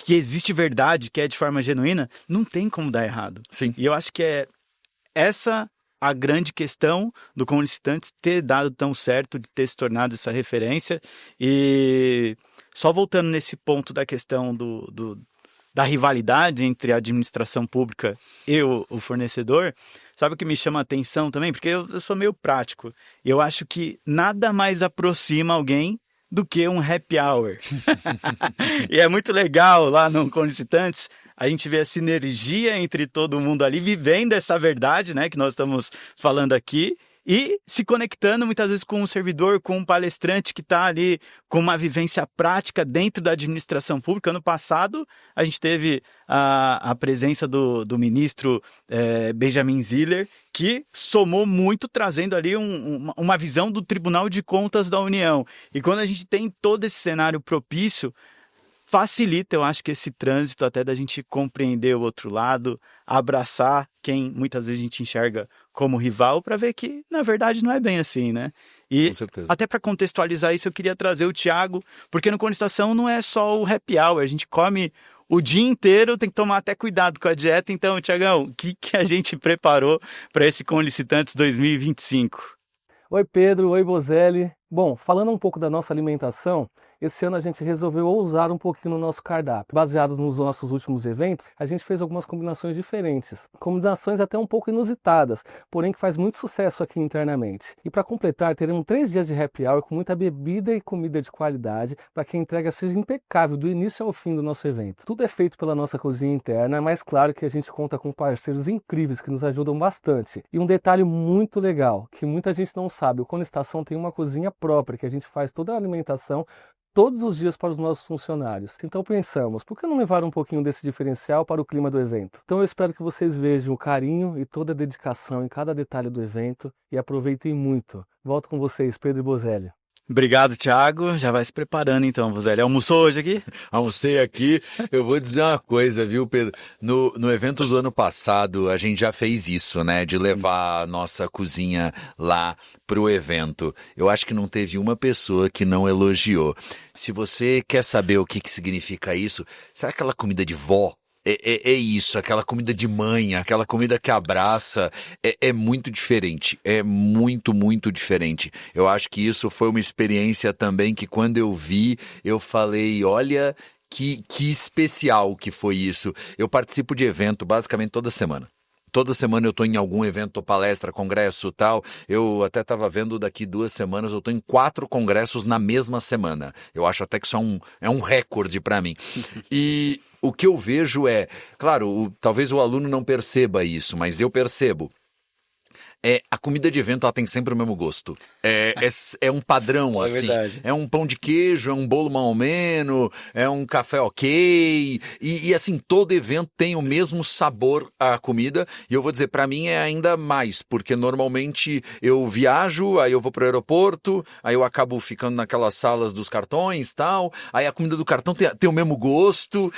que existe verdade, que é de forma genuína, não tem como dar errado. Sim. E eu acho que é essa a grande questão do Conlicitantes ter dado tão certo, de ter se tornado essa referência. E só voltando nesse ponto da questão da rivalidade entre a administração pública e o fornecedor, sabe o que me chama a atenção também? Porque eu sou meio prático. Eu acho que nada mais aproxima alguém do que um happy hour. E é muito legal lá no Conlicitantes, a gente vê a sinergia entre todo mundo ali, vivendo essa verdade, né, que nós estamos falando aqui, e se conectando muitas vezes com um servidor, com um palestrante que está ali com uma vivência prática dentro da administração pública. Ano passado, a gente teve a presença do ministro Benjamin Ziller, que somou muito, trazendo ali uma visão do Tribunal de Contas da União. E quando a gente tem todo esse cenário propício, facilita, eu acho, que esse trânsito até da gente compreender o outro lado, abraçar quem muitas vezes a gente enxerga como rival, para ver que, na verdade, não é bem assim, né? E Com certeza. até para contextualizar isso, eu queria trazer o Thiago, porque no Conlistação não é só o happy hour, a gente come o dia inteiro, tem que tomar até cuidado com a dieta. Então, Thiagão, o que a gente preparou para esse Conlicitantes 2025? Oi Pedro, oi Bozelli. Bom, falando um pouco da nossa alimentação, esse ano a gente resolveu ousar um pouquinho no nosso cardápio. Baseado nos nossos últimos eventos, a gente fez algumas combinações diferentes. Combinações até um pouco inusitadas, porém que faz muito sucesso aqui internamente. E para completar, teremos 3 dias de happy hour com muita bebida e comida de qualidade para que a entrega seja impecável do início ao fim do nosso evento. Tudo é feito pela nossa cozinha interna, mas claro que a gente conta com parceiros incríveis que nos ajudam bastante. E um detalhe muito legal, que muita gente não sabe, o Conlistação tem uma cozinha própria, que a gente faz toda a alimentação todos os dias para os nossos funcionários. Então pensamos, por que não levar um pouquinho desse diferencial para o clima do evento? Então eu espero que vocês vejam o carinho e toda a dedicação em cada detalhe do evento e aproveitem muito. Volto com vocês, Pedro e Bozelli. Obrigado, Thiago. Já vai se preparando então, Bozelli. Almoçou hoje aqui? Almocei aqui. Eu vou dizer uma coisa, viu, Pedro? No evento do ano passado, a gente já fez isso, né? De levar a nossa cozinha lá pro evento. Eu acho que não teve uma pessoa que não elogiou. Se você quer saber o que significa isso, sabe aquela comida de vó? É isso, aquela comida de mãe, aquela comida que abraça, é muito diferente, é muito, muito diferente. Eu acho que isso foi uma experiência também que quando eu vi, eu falei, olha que especial que foi isso. Eu participo de evento basicamente toda semana. Toda semana eu estou em algum evento, palestra, congresso, tal. Eu até estava vendo daqui 2 semanas, eu estou em 4 congressos na mesma semana. Eu acho até que isso é um recorde para mim. E o que eu vejo claro, talvez o aluno não perceba isso, mas eu percebo. A comida de evento ela tem sempre o mesmo gosto. É um padrão, assim. Verdade. É um pão de queijo, é um bolo mais ou menos, é um café ok. E assim, todo evento tem o mesmo sabor à comida. E eu vou dizer, pra mim é ainda mais, porque normalmente eu viajo, aí eu vou pro aeroporto, aí eu acabo ficando naquelas salas dos cartões e tal. Aí a comida do cartão tem o mesmo gosto.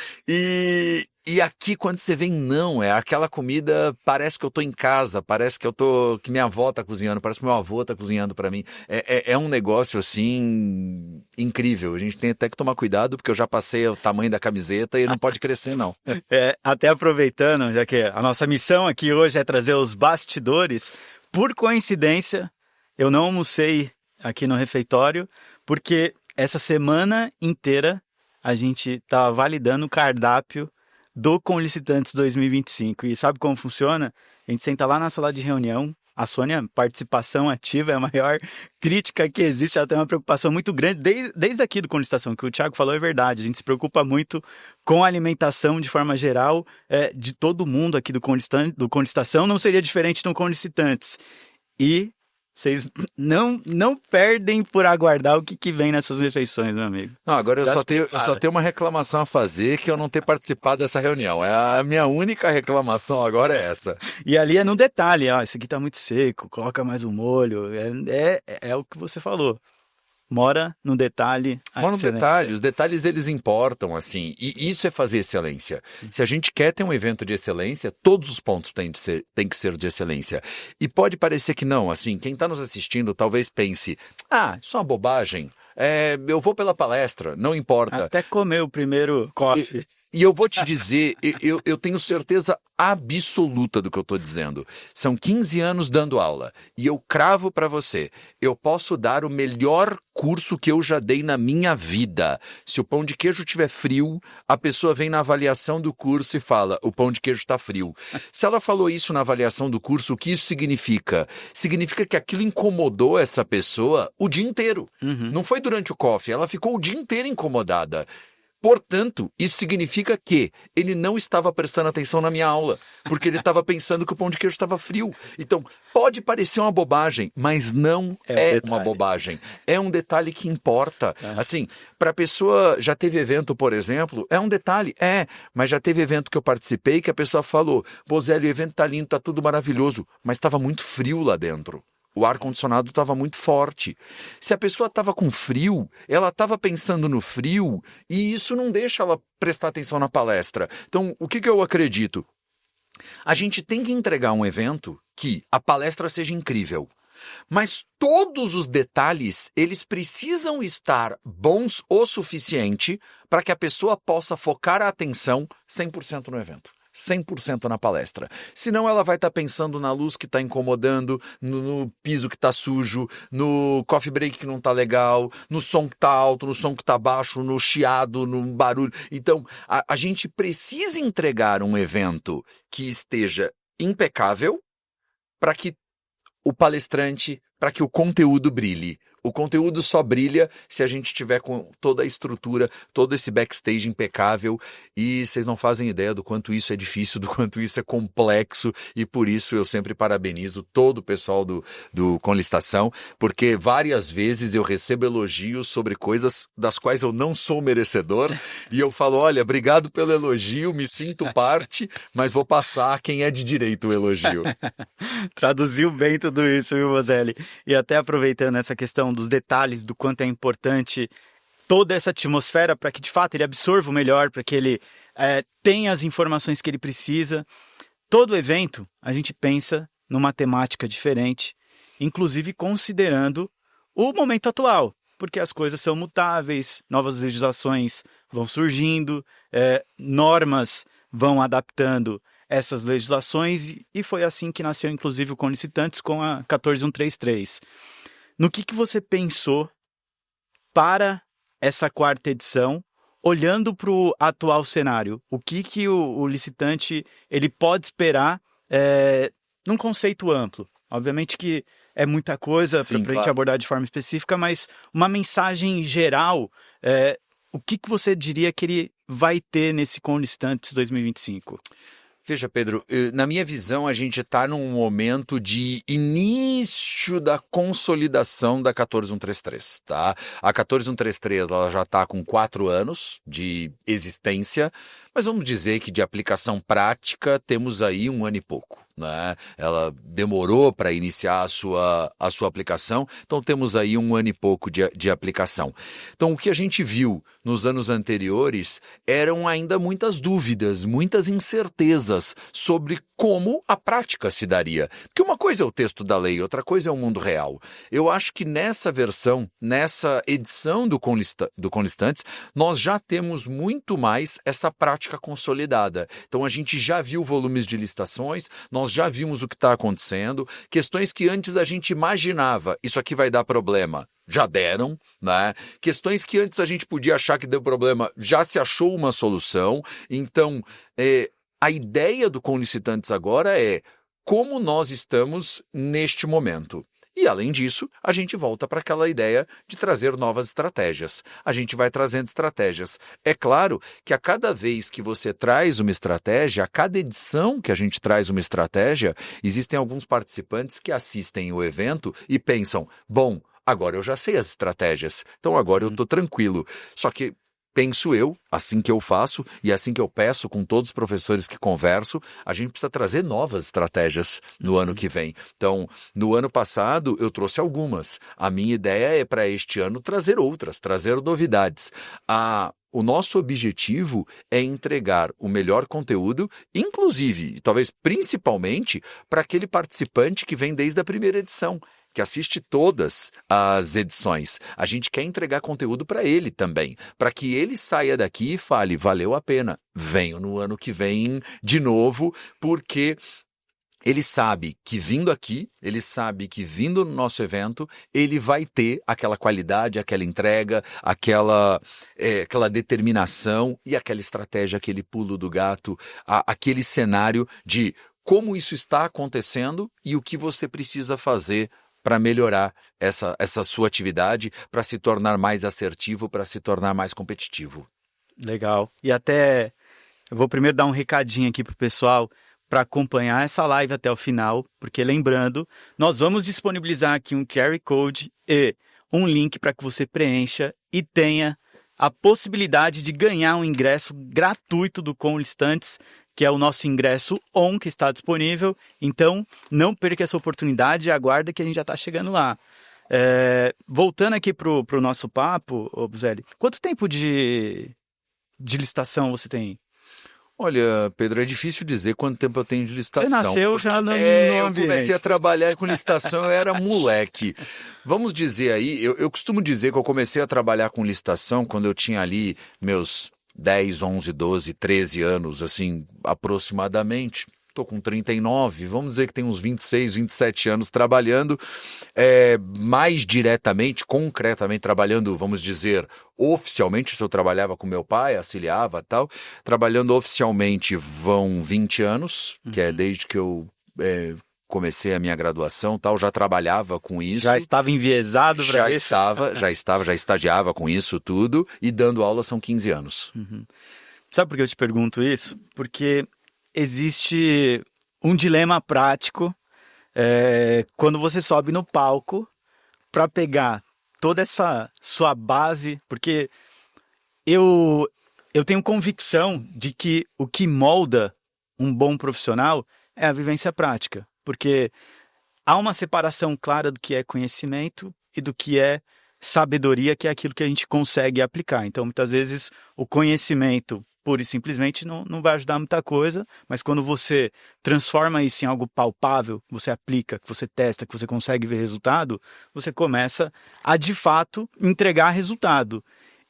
E aqui, quando você vem, não, é aquela comida, parece que eu tô em casa, parece que minha avó tá cozinhando, parece que meu avô tá cozinhando pra mim. É um negócio, assim, incrível. A gente tem até que tomar cuidado, porque eu já passei o tamanho da camiseta e não pode crescer, não. Até aproveitando, já que a nossa missão aqui hoje é trazer os bastidores, por coincidência, eu não almocei aqui no refeitório, porque essa semana inteira a gente tá validando o cardápio do Conlicitantes 2025. E sabe como funciona? A gente senta lá na sala de reunião, a Sônia, participação ativa, é a maior crítica que existe, ela tem uma preocupação muito grande, desde aqui do Conlistação, que o Thiago falou é verdade, a gente se preocupa muito com a alimentação de forma geral, de todo mundo aqui do Conlistação, não seria diferente no Conlicitantes. E vocês não perdem por aguardar o que vem nessas refeições, meu amigo. Não, agora eu só tenho uma reclamação a fazer, que eu não ter participado dessa reunião. A minha única reclamação agora é essa. E ali é no detalhe, isso aqui tá muito seco, coloca mais um molho. É o que você falou. Mora no detalhe. Mora no detalhe, os detalhes eles importam, assim, e isso é fazer excelência. Se a gente quer ter um evento de excelência, todos os pontos têm que ser de excelência. E pode parecer que não, assim, quem está nos assistindo talvez pense, isso é uma bobagem. eu vou pela palestra, não importa. Até comer o primeiro coffee. E eu vou te dizer, eu tenho certeza absoluta do que eu estou dizendo. São 15 anos dando aula e eu cravo para você, eu posso dar o melhor curso que eu já dei na minha vida. Se o pão de queijo estiver frio, a pessoa vem na avaliação do curso e fala, o pão de queijo está frio. Se ela falou isso na avaliação do curso, o que isso significa? Significa que aquilo incomodou essa pessoa o dia inteiro. Não foi durante o coffee, ela ficou o dia inteiro incomodada. Portanto, isso significa que ele não estava prestando atenção na minha aula, porque ele estava pensando que o pão de queijo estava frio. Então, pode parecer uma bobagem, mas não é uma bobagem. É um detalhe que importa. Assim, para a pessoa, já teve evento, por exemplo, é um detalhe, mas já teve evento que eu participei que a pessoa falou, Bozelli, o evento tá lindo, tá tudo maravilhoso, mas estava muito frio lá dentro. O ar-condicionado estava muito forte. Se a pessoa estava com frio, ela estava pensando no frio e isso não deixa ela prestar atenção na palestra. Então, o que eu acredito? A gente tem que entregar um evento que a palestra seja incrível. Mas todos os detalhes, eles precisam estar bons o suficiente para que a pessoa possa focar a atenção 100% no evento. 100% na palestra. Senão ela vai estar pensando na luz que está incomodando, no piso que está sujo, no coffee break que não está legal, no som que está alto, no som que está baixo, no chiado, no barulho. Então, a gente precisa entregar um evento que esteja impecável para que o palestrante, para que o conteúdo brilhe. O conteúdo só brilha se a gente tiver com toda a estrutura, todo esse backstage impecável e vocês não fazem ideia do quanto isso é difícil, do quanto isso é complexo e por isso eu sempre parabenizo todo o pessoal do Conlistação, porque várias vezes eu recebo elogios sobre coisas das quais eu não sou merecedor e eu falo, olha, obrigado pelo elogio, me sinto parte, mas vou passar a quem é de direito o elogio. Traduziu bem tudo isso, viu, Bozelli? E até aproveitando essa questão dos detalhes, do quanto é importante toda essa atmosfera para que, de fato, ele absorva o melhor, para que ele tenha as informações que ele precisa. Todo evento, a gente pensa numa temática diferente, inclusive considerando o momento atual, porque as coisas são mutáveis, novas legislações vão surgindo, normas vão adaptando essas legislações, e foi assim que nasceu, inclusive, o Conlicitantes com a 14133. No que você pensou para essa quarta edição, olhando para o atual cenário? O que o licitante ele pode esperar num conceito amplo? Obviamente que é muita coisa para a gente abordar de forma específica, mas uma mensagem geral, o que você diria que ele vai ter nesse Conlicitantes 2025? Veja, Pedro, na minha visão, a gente está num momento de início da consolidação da 14133, tá? A 14133 ela já está com 4 anos de existência, mas vamos dizer que de aplicação prática temos aí 1 ano e pouco. Né? Ela demorou para iniciar a sua aplicação, então temos aí 1 ano e pouco de aplicação. Então o que a gente viu nos anos anteriores eram ainda muitas dúvidas, muitas incertezas sobre como a prática se daria. Porque uma coisa é o texto da lei, outra coisa é o mundo real. Eu acho que nessa versão, nessa edição do Conlistantes, nós já temos muito mais essa prática consolidada. Então a gente já viu volumes de licitações, nós já vimos o que está acontecendo, questões que antes a gente imaginava, isso aqui vai dar problema, já deram, né? Questões que antes a gente podia achar que deu problema, já se achou uma solução. Então, a ideia do Conlicitantes agora é como nós estamos neste momento. E, além disso, a gente volta para aquela ideia de trazer novas estratégias. A gente vai trazendo estratégias. É claro que a cada vez que você traz uma estratégia, a cada edição que a gente traz uma estratégia, existem alguns participantes que assistem o evento e pensam, bom, agora eu já sei as estratégias, então agora eu estou tranquilo. Só que penso eu, assim que eu faço e assim que eu peço com todos os professores que converso, a gente precisa trazer novas estratégias no ano que vem. Então, no ano passado eu trouxe algumas. A minha ideia é para este ano trazer outras, trazer novidades. O nosso objetivo é entregar o melhor conteúdo, inclusive, talvez principalmente, para aquele participante que vem desde a primeira edição. que assiste todas as edições. A gente quer entregar conteúdo para ele também, para que ele saia daqui e fale, valeu a pena, venho no ano que vem de novo, porque ele sabe que vindo aqui, ele sabe que vindo no nosso evento, ele vai ter aquela qualidade, aquela entrega, aquela determinação e aquela estratégia, aquele pulo do gato, aquele cenário de como isso está acontecendo e o que você precisa fazer para melhorar essa sua atividade, para se tornar mais assertivo, para se tornar mais competitivo. Legal. E até eu vou primeiro dar um recadinho aqui pro pessoal para acompanhar essa live até o final, porque lembrando, nós vamos disponibilizar aqui um QR Code e um link para que você preencha e tenha a possibilidade de ganhar um ingresso gratuito do Conlistantes, que é o nosso ingresso ON, que está disponível. Então, não perca essa oportunidade e aguarda que a gente já está chegando lá. Voltando aqui para o nosso papo, Bozelli, quanto tempo de licitação você tem? Olha, Pedro, é difícil dizer quanto tempo eu tenho de licitação. Você nasceu já no eu ambiente. comecei a trabalhar com licitação, eu era moleque. Vamos dizer aí, eu costumo dizer que eu comecei a trabalhar com licitação quando eu tinha ali meus 10, 11, 12, 13 anos, assim, aproximadamente. Estou com 39, vamos dizer que tem uns 26, 27 anos trabalhando, mais diretamente, concretamente, trabalhando, vamos dizer, oficialmente, se eu trabalhava com meu pai, auxiliava e tal, trabalhando oficialmente vão 20 anos, que é desde que eu comecei a minha graduação, tal, já trabalhava com isso. Já estava enviesado para isso? Já estagiava com isso tudo, e dando aula são 15 anos. Uhum. Sabe por que eu te pergunto isso? Porque existe um dilema prático quando você sobe no palco para pegar toda essa sua base, porque eu tenho convicção de que o que molda um bom profissional é a vivência prática, porque há uma separação clara do que é conhecimento e do que é sabedoria, que é aquilo que a gente consegue aplicar. Então, muitas vezes, o conhecimento pura e simplesmente não vai ajudar muita coisa, mas quando você transforma isso em algo palpável, que você aplica, que você testa, que você consegue ver resultado, você começa a, de fato, entregar resultado.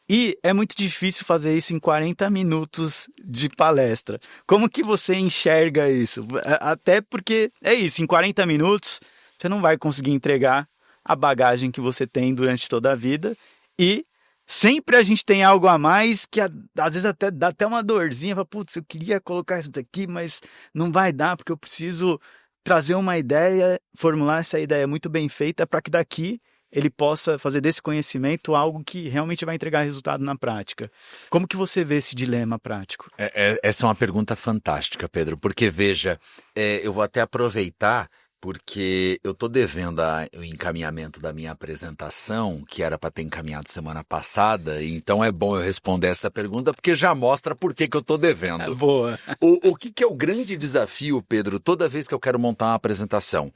E é muito difícil fazer isso em 40 minutos de palestra. Como que você enxerga isso? Até porque é isso, em 40 minutos você não vai conseguir entregar a bagagem que você tem durante toda a vida e sempre a gente tem algo a mais que às vezes até dá até uma dorzinha, fala, putz, eu queria colocar isso daqui, mas não vai dar porque eu preciso trazer uma ideia, formular essa ideia muito bem feita para que daqui ele possa fazer desse conhecimento algo que realmente vai entregar resultado na prática. Como que você vê esse dilema prático? Essa é uma pergunta fantástica, Pedro, porque veja, eu vou até aproveitar porque eu estou devendo o encaminhamento da minha apresentação, que era para ter encaminhado semana passada, então é bom eu responder essa pergunta, porque já mostra por que eu estou devendo. Boa. O que é o grande desafio, Pedro, toda vez que eu quero montar uma apresentação?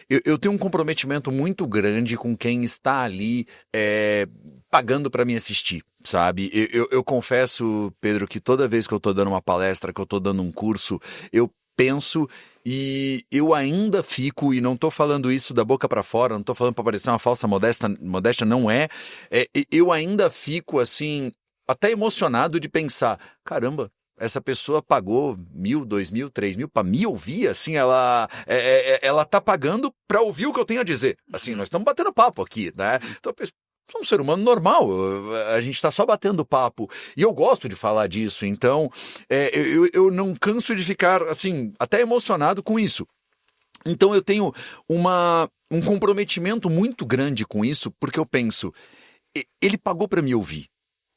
Eu tenho um comprometimento muito grande com quem está ali pagando para me assistir, sabe? Eu confesso, Pedro, que toda vez que eu estou dando uma palestra, que eu estou dando um curso, eu penso e eu ainda fico, e não estou falando isso da boca para fora, não estou falando para parecer uma falsa modéstia, não é. Eu ainda fico assim, até emocionado de pensar, caramba, essa pessoa pagou 1.000, 2.000, 3.000 para me ouvir, assim, ela tá pagando para ouvir o que eu tenho a dizer. Assim, nós estamos batendo papo aqui, né? Então eu penso, sou um ser humano normal, a gente está só batendo papo. E eu gosto de falar disso, então eu não canso de ficar, assim, até emocionado com isso. Então eu tenho um comprometimento muito grande com isso, porque eu penso, ele pagou para me ouvir.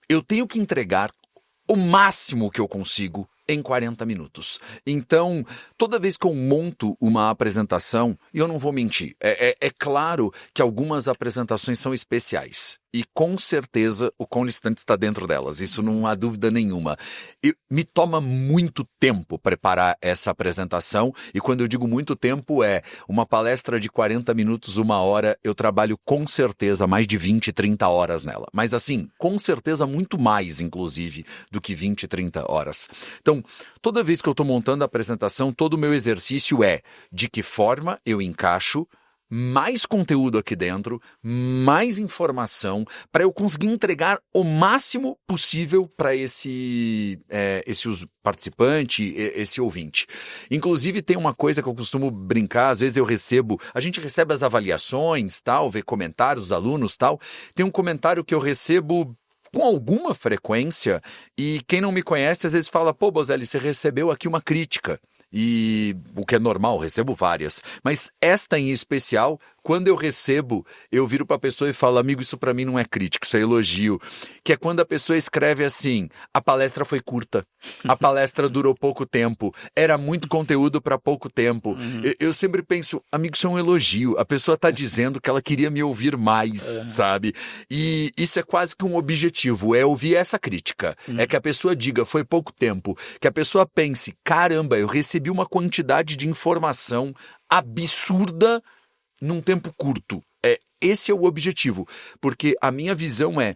Eu tenho que entregar o máximo que eu consigo em 40 minutos. Então, toda vez que eu monto uma apresentação, e eu não vou mentir, é claro que algumas apresentações são especiais. E com certeza o Conlistantes está dentro delas, isso não há dúvida nenhuma. Me toma muito tempo preparar essa apresentação, e quando eu digo muito tempo uma palestra de 40 minutos, 1 hora, eu trabalho com certeza mais de 20, 30 horas nela. Mas assim, com certeza muito mais, inclusive, do que 20, 30 horas. Então, toda vez que eu estou montando a apresentação, todo o meu exercício é de que forma eu encaixo mais conteúdo aqui dentro, mais informação, para eu conseguir entregar o máximo possível para esse participante, esse ouvinte. Inclusive, tem uma coisa que eu costumo brincar, às vezes a gente recebe as avaliações, tal, vê comentários dos alunos, tal. Tem um comentário que eu recebo com alguma frequência, e quem não me conhece às vezes fala, pô, Bozelli, você recebeu aqui uma crítica. E o que é normal, recebo várias. Mas esta em especial, quando eu recebo, eu viro para a pessoa e falo, amigo, isso para mim não é crítica, isso é elogio. Que é quando a pessoa escreve assim, a palestra foi curta, a palestra durou pouco tempo, era muito conteúdo para pouco tempo. Eu sempre penso, amigo, isso é um elogio. A pessoa está dizendo que ela queria me ouvir mais, sabe? E isso é quase que um objetivo, é ouvir essa crítica. É que a pessoa diga, foi pouco tempo. Que a pessoa pense, caramba, eu recebi uma quantidade de informação absurda num tempo curto. Esse é o objetivo, porque a minha visão é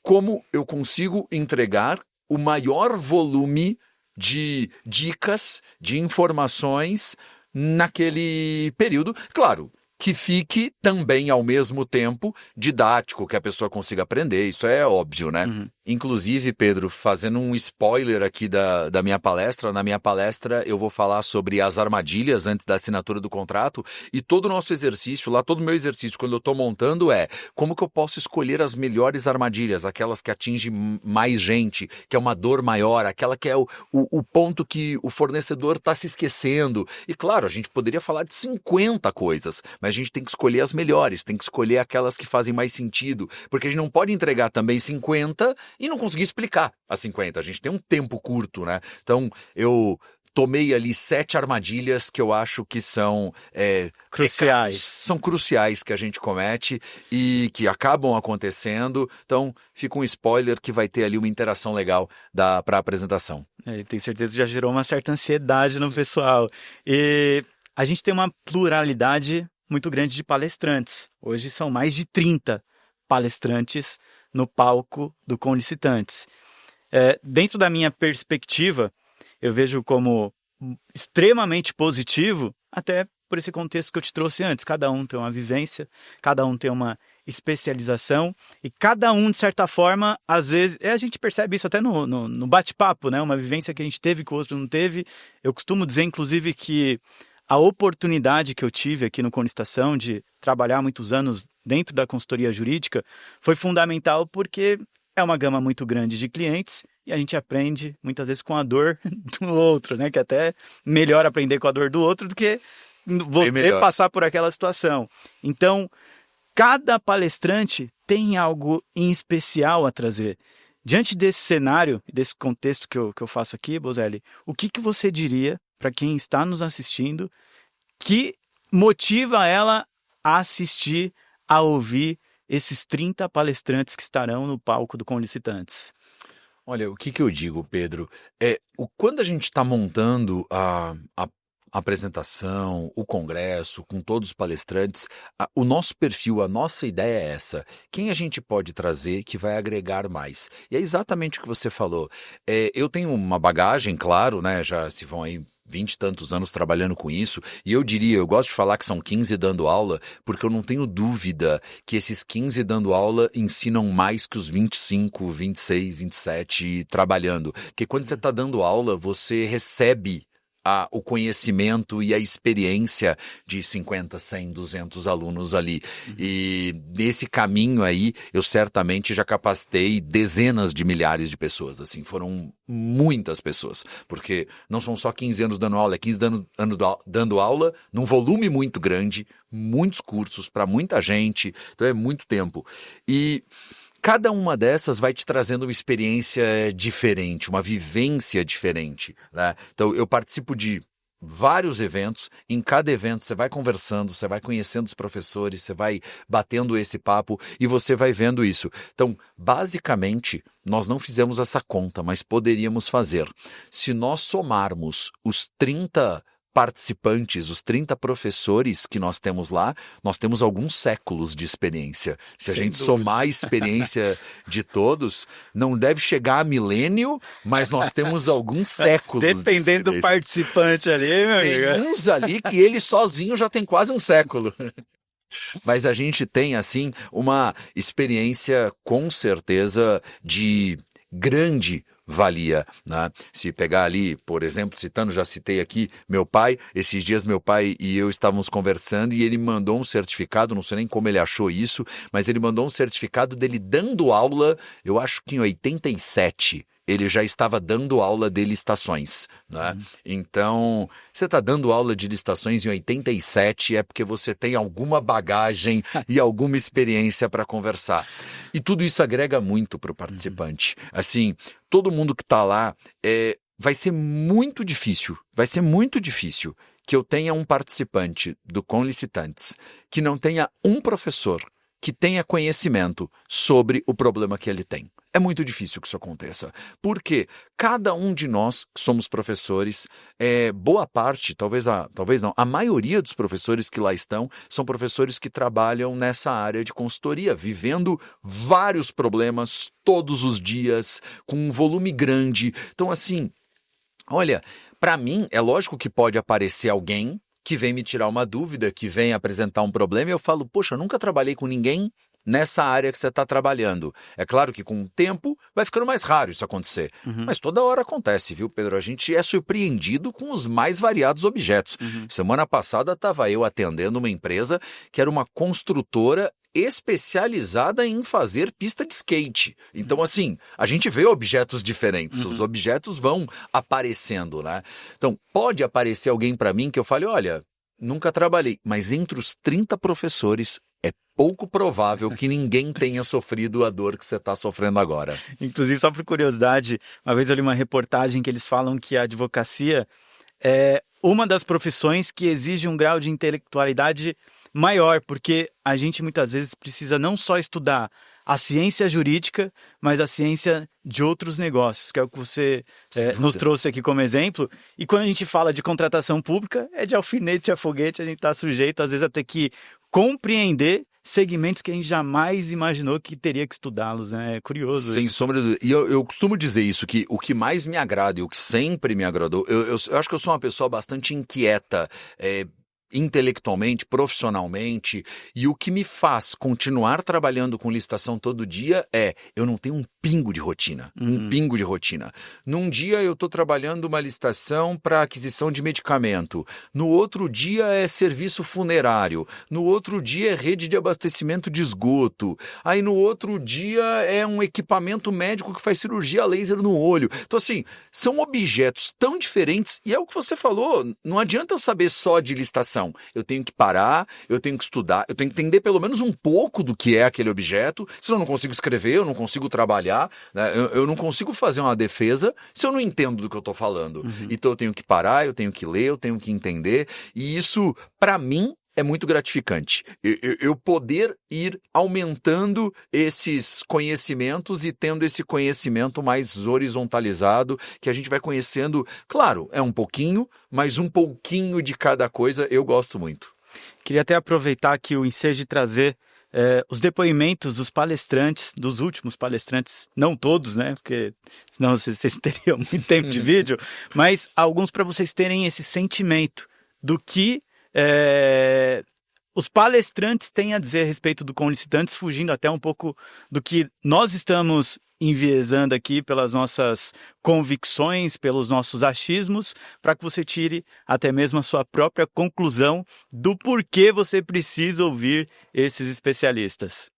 como eu consigo entregar o maior volume de dicas, de informações naquele período. Claro, que fique também ao mesmo tempo didático, que a pessoa consiga aprender, isso é óbvio, né? Inclusive, Pedro, fazendo um spoiler aqui da minha palestra, na minha palestra eu vou falar sobre as armadilhas antes da assinatura do contrato, e todo o nosso exercício, lá todo o meu exercício, quando eu estou montando como que eu posso escolher as melhores armadilhas, aquelas que atingem mais gente, que é uma dor maior, aquela que é o ponto que o fornecedor está se esquecendo. E claro, a gente poderia falar de 50 coisas, mas a gente tem que escolher as melhores, tem que escolher aquelas que fazem mais sentido, porque a gente não pode entregar também 50 e não conseguir explicar as 50. A gente tem um tempo curto, né? Então, eu tomei ali 7 armadilhas que eu acho que são cruciais. São cruciais que a gente comete e que acabam acontecendo. Então, fica um spoiler que vai ter ali uma interação legal para a apresentação. Tenho certeza que já gerou uma certa ansiedade no pessoal. E a gente tem uma pluralidade muito grande de palestrantes. Hoje são mais de 30 palestrantes no palco do Conlicitantes. Dentro da minha perspectiva, eu vejo como extremamente positivo, até por esse contexto que eu te trouxe antes. Cada um tem uma vivência, cada um tem uma especialização, e cada um, de certa forma, às vezes, a gente percebe isso até no bate-papo, né? Uma vivência que a gente teve que o outro não teve. Eu costumo dizer, inclusive, que a oportunidade que eu tive aqui no Conlicitação de trabalhar muitos anos dentro da consultoria jurídica foi fundamental, porque é uma gama muito grande de clientes e a gente aprende muitas vezes com a dor do outro, né? Que é até melhor aprender com a dor do outro do que passar por aquela situação. Então, cada palestrante tem algo em especial a trazer. Diante desse cenário, desse contexto que eu faço aqui, Bozelli, o que você diria para quem está nos assistindo que motiva ela a assistir, a ouvir esses 30 palestrantes que estarão no palco do Conlicitantes? Olha, o que eu digo, Pedro, quando a gente está montando a apresentação, o congresso, com todos os palestrantes, o nosso perfil, a nossa ideia é essa. Quem a gente pode trazer que vai agregar mais? E é exatamente o que você falou. Eu tenho uma bagagem, claro, né? Já se vão aí 20 e tantos anos trabalhando com isso, e eu gosto de falar que são 15 dando aula, porque eu não tenho dúvida que esses 15 dando aula ensinam mais que os 25, 26, 27 trabalhando. Porque quando você está dando aula, você recebe o conhecimento e a experiência de 50, 100, 200 alunos ali. E nesse caminho aí, eu certamente já capacitei dezenas de milhares de pessoas, assim, foram muitas pessoas, porque não são só 15 anos dando aula, é 15 anos dando aula num volume muito grande, muitos cursos para muita gente, então é muito tempo. E cada uma dessas vai te trazendo uma experiência diferente, uma vivência diferente, né? Então, eu participo de vários eventos, em cada evento você vai conversando, você vai conhecendo os professores, você vai batendo esse papo e você vai vendo isso. Então, basicamente, nós não fizemos essa conta, mas poderíamos fazer. Se nós somarmos os 30 participantes, os 30 professores que nós temos lá, nós temos alguns séculos de experiência. Se a gente somar a experiência de todos, não deve chegar a milênio, mas nós temos alguns séculos. Dependendo do participante ali, meu amigo. Tem uns ali que ele sozinho já tem quase um século. Mas a gente tem, assim, uma experiência com certeza de grande valia, né? Se pegar ali, por exemplo, citando, já citei aqui, meu pai, esses dias meu pai e eu estávamos conversando e ele mandou um certificado, não sei nem como ele achou isso, mas ele mandou um certificado dele dando aula, eu acho que em 87, ele já estava dando aula de licitações, né? Então, você está dando aula de licitações em 87 é porque você tem alguma bagagem e alguma experiência para conversar. E tudo isso agrega muito para o participante. Assim, todo mundo que está lá, vai ser muito difícil que eu tenha um participante do Conlicitantes que não tenha um professor que tenha conhecimento sobre o problema que ele tem. É muito difícil que isso aconteça, porque cada um de nós que somos professores, boa parte, talvez não, a maioria dos professores que lá estão são professores que trabalham nessa área de consultoria, vivendo vários problemas todos os dias, com um volume grande. Então, assim, olha, para mim, é lógico que pode aparecer alguém que vem me tirar uma dúvida, que vem apresentar um problema e eu falo, poxa, eu nunca trabalhei com ninguém nessa área que você está trabalhando. É claro que com o tempo vai ficando mais raro isso acontecer. Mas toda hora acontece, viu, Pedro? A gente é surpreendido com os mais variados objetos. Semana passada estava eu atendendo uma empresa que era uma construtora especializada em fazer pista de skate. Então, assim, a gente vê objetos diferentes, os objetos vão aparecendo, né? Então, pode aparecer alguém para mim que eu fale, olha, nunca trabalhei, mas entre os 30 professores é pouco provável que ninguém tenha sofrido a dor que você está sofrendo agora. Inclusive, só por curiosidade, uma vez eu li uma reportagem que eles falam que a advocacia é uma das profissões que exige um grau de intelectualidade maior, porque a gente muitas vezes precisa não só estudar a ciência jurídica, mas a ciência de outros negócios, que é o que você nos trouxe aqui como exemplo. E quando a gente fala de contratação pública, é de alfinete a foguete, a gente está sujeito às vezes a ter que compreender segmentos que a gente jamais imaginou que teria que estudá-los, né? É curioso. Sem sombra de dúvida. E eu costumo dizer isso, que o que mais me agrada e o que sempre me agradou, eu acho que eu sou uma pessoa bastante inquieta, intelectualmente, profissionalmente, e o que me faz continuar trabalhando com licitação todo dia eu não tenho um pingo de rotina, Num dia eu estou trabalhando uma licitação para aquisição de medicamento, no outro dia é serviço funerário, no outro dia é rede de abastecimento de esgoto, aí no outro dia é um equipamento médico que faz cirurgia a laser no olho. Então, assim, são objetos tão diferentes, e é o que você falou, não adianta eu saber só de licitação. Eu tenho que parar, eu tenho que estudar, eu tenho que entender pelo menos um pouco do que é aquele objeto, senão eu não consigo escrever, eu não consigo trabalhar, né? Eu não consigo fazer uma defesa se eu não entendo do que eu estou falando. Então eu tenho que parar, eu tenho que ler, eu tenho que entender, e isso, para mim, é muito gratificante. Eu poder ir aumentando esses conhecimentos e tendo esse conhecimento mais horizontalizado, que a gente vai conhecendo, claro, é um pouquinho, mas um pouquinho de cada coisa eu gosto muito. Queria até aproveitar aqui o ensejo de trazer os depoimentos dos palestrantes, dos últimos palestrantes, não todos, né? Porque senão vocês teriam muito tempo de vídeo, mas alguns para vocês terem esse sentimento do que os palestrantes têm a dizer a respeito do Conlicitantes, fugindo até um pouco do que nós estamos enviesando aqui pelas nossas convicções, pelos nossos achismos, para que você tire até mesmo a sua própria conclusão do porquê você precisa ouvir esses especialistas.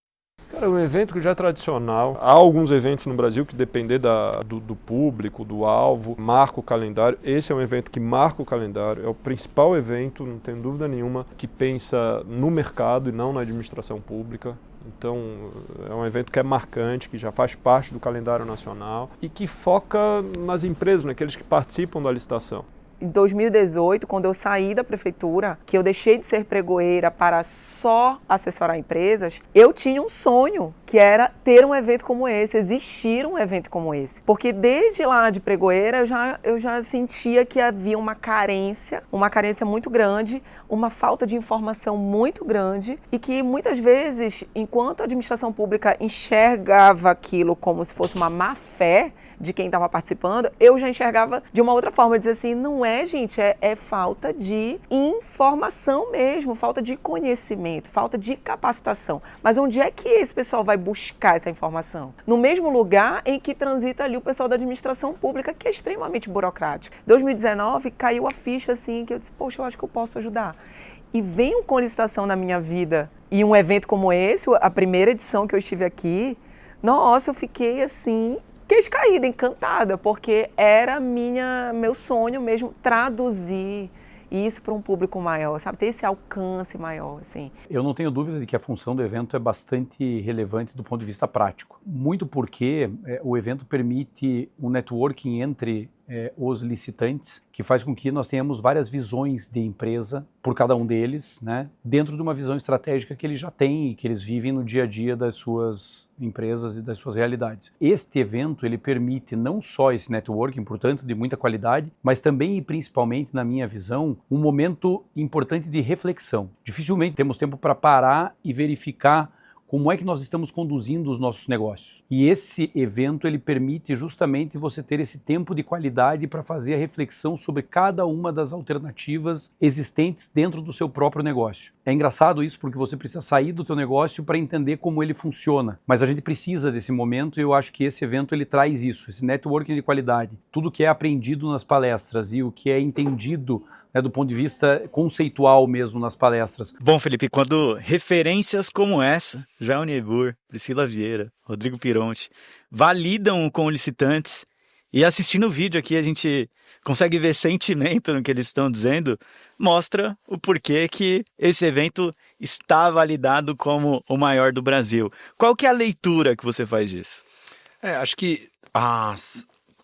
Cara, é um evento que já é tradicional. Há alguns eventos no Brasil que, depender do público, do alvo, marca o calendário. Esse é um evento que marca o calendário, é o principal evento, não tenho dúvida nenhuma, que pensa no mercado e não na administração pública. Então, é um evento que é marcante, que já faz parte do calendário nacional e que foca nas empresas, naqueles que participam da licitação. Em 2018, quando eu saí da prefeitura, que eu deixei de ser pregoeira para só assessorar empresas, eu tinha um sonho, que era ter um evento como esse, existir um evento como esse. Porque desde lá de pregoeira, eu já sentia que havia uma carência muito grande, uma falta de informação muito grande, e que muitas vezes, enquanto a administração pública enxergava aquilo como se fosse uma má fé, de quem estava participando, eu já enxergava de uma outra forma, dizer assim, não é, gente, é falta de informação mesmo, falta de conhecimento, falta de capacitação. Mas onde é que esse pessoal vai buscar essa informação? No mesmo lugar em que transita ali o pessoal da administração pública, que é extremamente burocrático. Em 2019, caiu a ficha assim, que eu disse, poxa, eu acho que eu posso ajudar. E vem com licitação na minha vida, e um evento como esse, a primeira edição que eu estive aqui, nossa, eu fiquei assim, queixo caída, encantada, porque era meu sonho mesmo traduzir isso para um público maior, sabe? Ter esse alcance maior, assim. Eu não tenho dúvida de que a função do evento é bastante relevante do ponto de vista prático. Muito porque o evento permite um networking entre os licitantes, que faz com que nós tenhamos várias visões de empresa por cada um deles, né, dentro de uma visão estratégica que eles já têm e que eles vivem no dia a dia das suas empresas e das suas realidades. Este evento, ele permite não só esse networking, portanto, de muita qualidade, mas também e principalmente, na minha visão, um momento importante de reflexão. Dificilmente temos tempo para parar e verificar como é que nós estamos conduzindo os nossos negócios. E esse evento, ele permite justamente você ter esse tempo de qualidade para fazer a reflexão sobre cada uma das alternativas existentes dentro do seu próprio negócio. É engraçado isso porque você precisa sair do teu negócio para entender como ele funciona. Mas a gente precisa desse momento e eu acho que esse evento ele traz isso, esse networking de qualidade. Tudo que é aprendido nas palestras e o que é entendido, né, do ponto de vista conceitual mesmo nas palestras. Bom, Felipe, quando referências como essa, Joel Niebuhr, Priscila Vieira, Rodrigo Pironti, validam com licitantes, e assistindo o vídeo aqui a gente consegue ver sentimento no que eles estão dizendo, mostra o porquê que esse evento está validado como o maior do Brasil. Qual que é a leitura que você faz disso? Acho que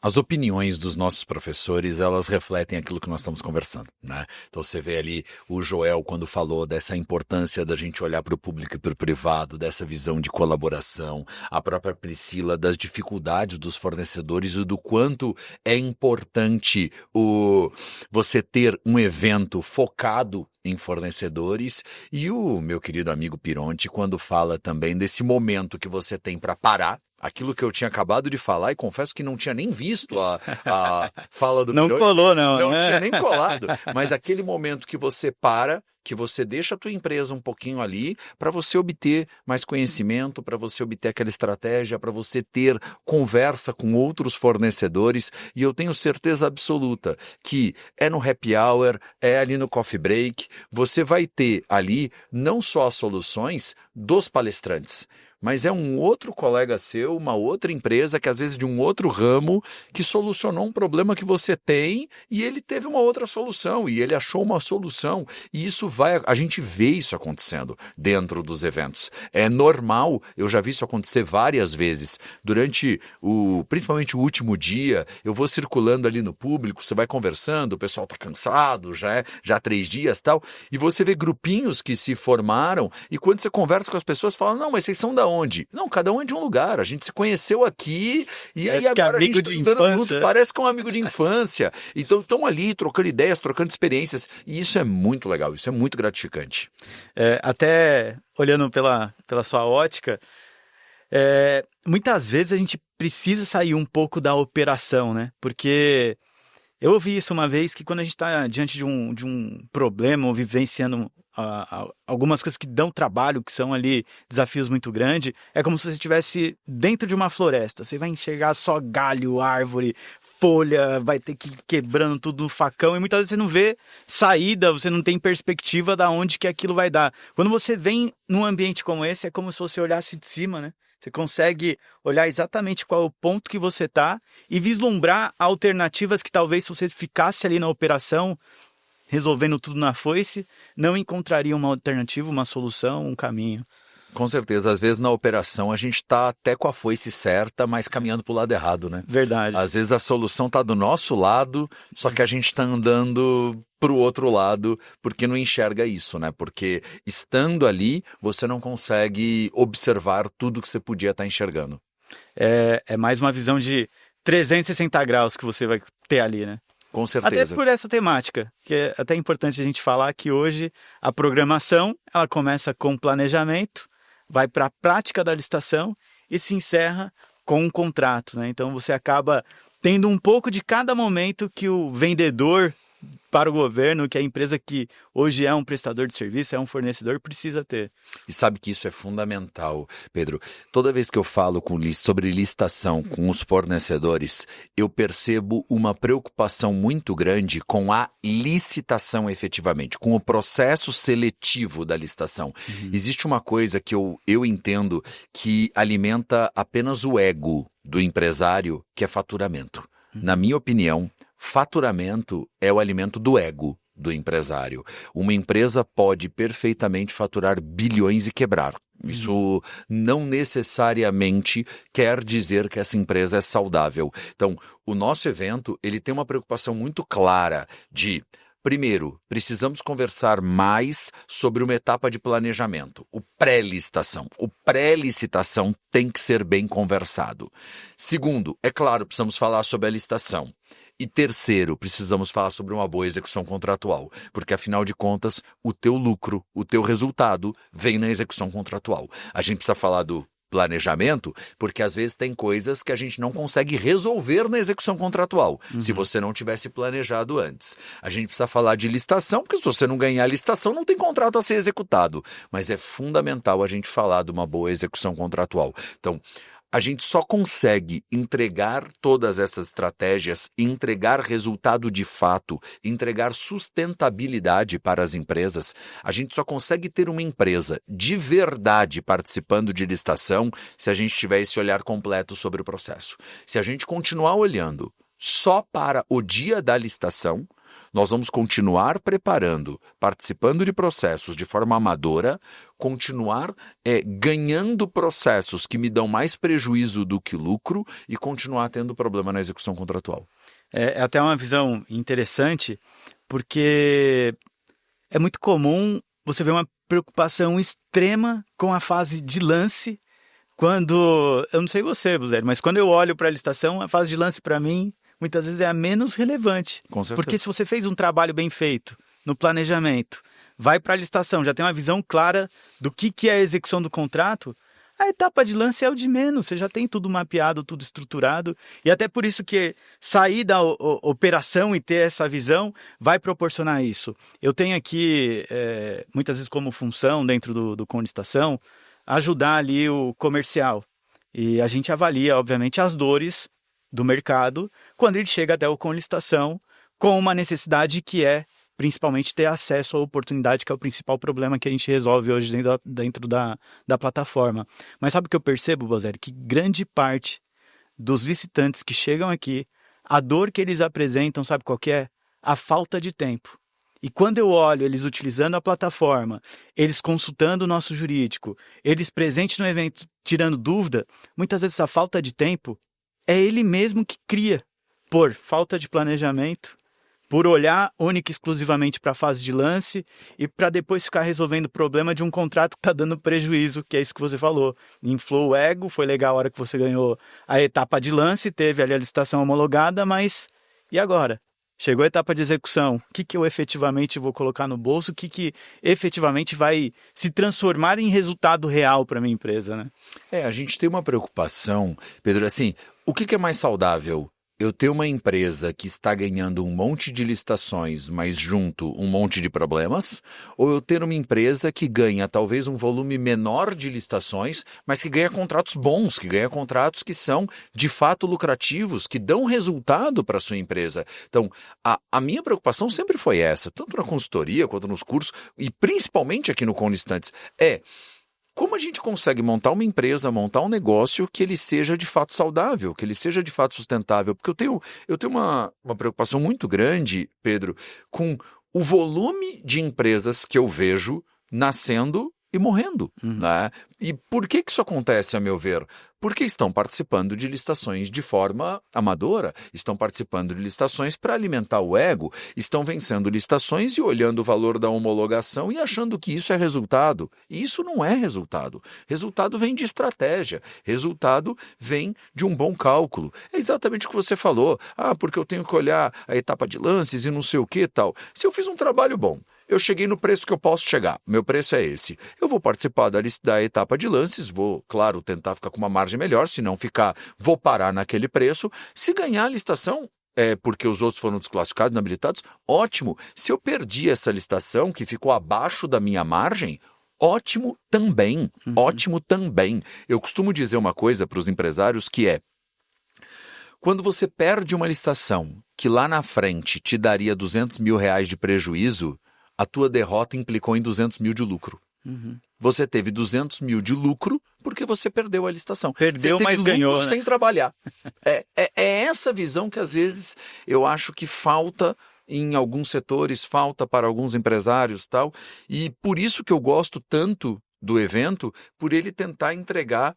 as opiniões dos nossos professores, elas refletem aquilo que nós estamos conversando, né? Então você vê ali o Joel quando falou dessa importância da gente olhar para o público e para o privado, dessa visão de colaboração, a própria Priscila das dificuldades dos fornecedores e do quanto é importante você ter um evento focado em fornecedores, e o meu querido amigo Pironti quando fala também desse momento que você tem para parar, aquilo que eu tinha acabado de falar, e confesso que não tinha nem visto a fala do Pironti. Não colou, não. Não tinha nem colado. Mas aquele momento que você para, que você deixa a tua empresa um pouquinho ali para você obter mais conhecimento, para você obter aquela estratégia, para você ter conversa com outros fornecedores. E eu tenho certeza absoluta que é no happy hour, é ali no coffee break, você vai ter ali não só as soluções dos palestrantes, mas é um outro colega seu, uma outra empresa que às vezes de um outro ramo que solucionou um problema que você tem e ele teve uma outra solução e ele achou uma solução, e isso a gente vê isso acontecendo dentro dos eventos. É normal, eu já vi isso acontecer várias vezes. Durante principalmente o último dia, eu vou circulando ali no público, você vai conversando, o pessoal tá cansado, já há 3 dias e tal, e você vê grupinhos que se formaram, e quando você conversa com as pessoas, fala, não, mas vocês são da onde? Não, cada um é de um lugar. A gente se conheceu aqui e aí agora a gente tá andando junto, parece que é um amigo de infância. Então estão ali trocando ideias, trocando experiências, e isso é muito legal, isso é muito gratificante. Até olhando pela sua ótica, muitas vezes a gente precisa sair um pouco da operação, né? Porque eu ouvi isso uma vez, que quando a gente está diante de um problema ou vivenciando algumas coisas que dão trabalho, que são ali desafios muito grandes, é como se você estivesse dentro de uma floresta. Você vai enxergar só galho, árvore, folha, vai ter que ir quebrando tudo no facão, e muitas vezes você não vê saída, você não tem perspectiva de onde que aquilo vai dar. Quando você vem num ambiente como esse, é como se você olhasse de cima, né? Você consegue olhar exatamente qual é o ponto que você está e vislumbrar alternativas que talvez, se você ficasse ali na operação, resolvendo tudo na foice, não encontraria uma alternativa, uma solução, um caminho. Com certeza, às vezes na operação a gente está até com a foice certa, mas caminhando para o lado errado, né? Verdade. Às vezes a solução está do nosso lado, só que a gente está andando para o outro lado porque não enxerga isso, né? Porque estando ali, você não consegue observar tudo que você podia estar enxergando. É mais uma visão de 360 graus que você vai ter ali, né? Com certeza. Até por essa temática, que é até importante a gente falar que hoje a programação, ela começa com planejamento, vai para a prática da licitação e se encerra com um contrato, né? Então você acaba tendo um pouco de cada momento que o vendedor para o governo, que a empresa que hoje é um prestador de serviço, é um fornecedor, precisa ter. E sabe que isso é fundamental, Pedro. Toda vez que eu falo sobre licitação com os fornecedores, eu percebo uma preocupação muito grande com a licitação efetivamente, com o processo seletivo da licitação. Existe uma coisa que eu entendo que alimenta apenas o ego do empresário, que é faturamento. Na minha opinião, faturamento é o alimento do ego do empresário. Uma empresa pode perfeitamente faturar bilhões e quebrar. Isso não necessariamente quer dizer que essa empresa é saudável. Então, o nosso evento, ele tem uma preocupação muito clara de... Primeiro, precisamos conversar mais sobre uma etapa de planejamento, o pré-licitação. O pré-licitação tem que ser bem conversado. Segundo, é claro, precisamos falar sobre a licitação. E terceiro, precisamos falar sobre uma boa execução contratual, porque afinal de contas, o teu lucro, o teu resultado vem na execução contratual. A gente precisa falar do planejamento, porque às vezes tem coisas que a gente não consegue resolver na execução contratual, se você não tivesse planejado antes. A gente precisa falar de licitação, porque se você não ganhar a licitação, não tem contrato a ser executado. Mas é fundamental a gente falar de uma boa execução contratual. Então, a gente só consegue entregar todas essas estratégias, entregar resultado de fato, entregar sustentabilidade para as empresas. A gente só consegue ter uma empresa de verdade participando de licitação se a gente tiver esse olhar completo sobre o processo. Se a gente continuar olhando só para o dia da licitação, nós vamos continuar preparando, participando de processos de forma amadora, continuar ganhando processos que me dão mais prejuízo do que lucro e continuar tendo problema na execução contratual. É até uma visão interessante, porque é muito comum você ver uma preocupação extrema com a fase de lance, quando, eu não sei você, Bozelli, mas quando eu olho para a licitação, a fase de lance para mim muitas vezes é a menos relevante. Com certeza. Porque se você fez um trabalho bem feito no planejamento, vai para a licitação, já tem uma visão clara do que é a execução do contrato, a etapa de lance é o de menos, você já tem tudo mapeado, tudo estruturado, e até por isso que sair da operação e ter essa visão vai proporcionar isso. Eu tenho aqui, muitas vezes como função dentro do com licitação, ajudar ali o comercial. E a gente avalia, obviamente, as dores do mercado, quando ele chega até o com licitação, com uma necessidade que é, principalmente, ter acesso à oportunidade, que é o principal problema que a gente resolve hoje dentro da plataforma. Mas sabe o que eu percebo, Bozelli? Que grande parte dos licitantes que chegam aqui, a dor que eles apresentam, sabe qual que é? A falta de tempo. E quando eu olho eles utilizando a plataforma, eles consultando o nosso jurídico, eles presentes no evento tirando dúvida, muitas vezes essa falta de tempo é ele mesmo que cria, por falta de planejamento, por olhar única e exclusivamente para a fase de lance e para depois ficar resolvendo o problema de um contrato que está dando prejuízo, que é isso que você falou. Inflou o ego, foi legal a hora que você ganhou a etapa de lance, teve ali a licitação homologada, mas e agora? Chegou a etapa de execução, o que eu efetivamente vou colocar no bolso, o que efetivamente vai se transformar em resultado real para a minha empresa, né? A gente tem uma preocupação, Pedro, assim, o que é mais saudável? Eu ter uma empresa que está ganhando um monte de licitações, mas junto um monte de problemas, ou eu ter uma empresa que ganha talvez um volume menor de licitações, mas que ganha contratos bons, que ganha contratos que são de fato lucrativos, que dão resultado para a sua empresa. Então, a minha preocupação sempre foi essa, tanto na consultoria quanto nos cursos, e principalmente aqui no Com Licitantes, como a gente consegue montar uma empresa, montar um negócio que ele seja de fato saudável, que ele seja de fato sustentável? Porque eu tenho uma preocupação muito grande, Pedro, com o volume de empresas que eu vejo nascendo e morrendo. Né? E por que isso acontece, a meu ver? Porque estão participando de licitações de forma amadora, estão participando de licitações para alimentar o ego, estão vencendo licitações e olhando o valor da homologação e achando que isso é resultado. E isso não é resultado. Resultado vem de estratégia, resultado vem de um bom cálculo. É exatamente o que você falou. Porque eu tenho que olhar a etapa de lances e não sei o que e tal. Se eu fiz um trabalho bom, eu cheguei no preço que eu posso chegar. Meu preço é esse. Eu vou participar da etapa de lances, vou, claro, tentar ficar com uma margem melhor, se não ficar, vou parar naquele preço. Se ganhar a licitação, porque os outros foram desclassificados, inabilitados, ótimo. Se eu perdi essa licitação, que ficou abaixo da minha margem, ótimo também, ótimo também. Eu costumo dizer uma coisa para os empresários que é, quando você perde uma licitação que lá na frente te daria 200 mil reais de prejuízo, a tua derrota implicou em 200 mil de lucro. Você teve 200 mil de lucro porque você perdeu a licitação. Perdeu, você teve mas ganhou, né? Sem trabalhar. É essa visão que às vezes eu acho que falta em alguns setores, falta para alguns empresários e tal. E por isso que eu gosto tanto do evento, por ele tentar entregar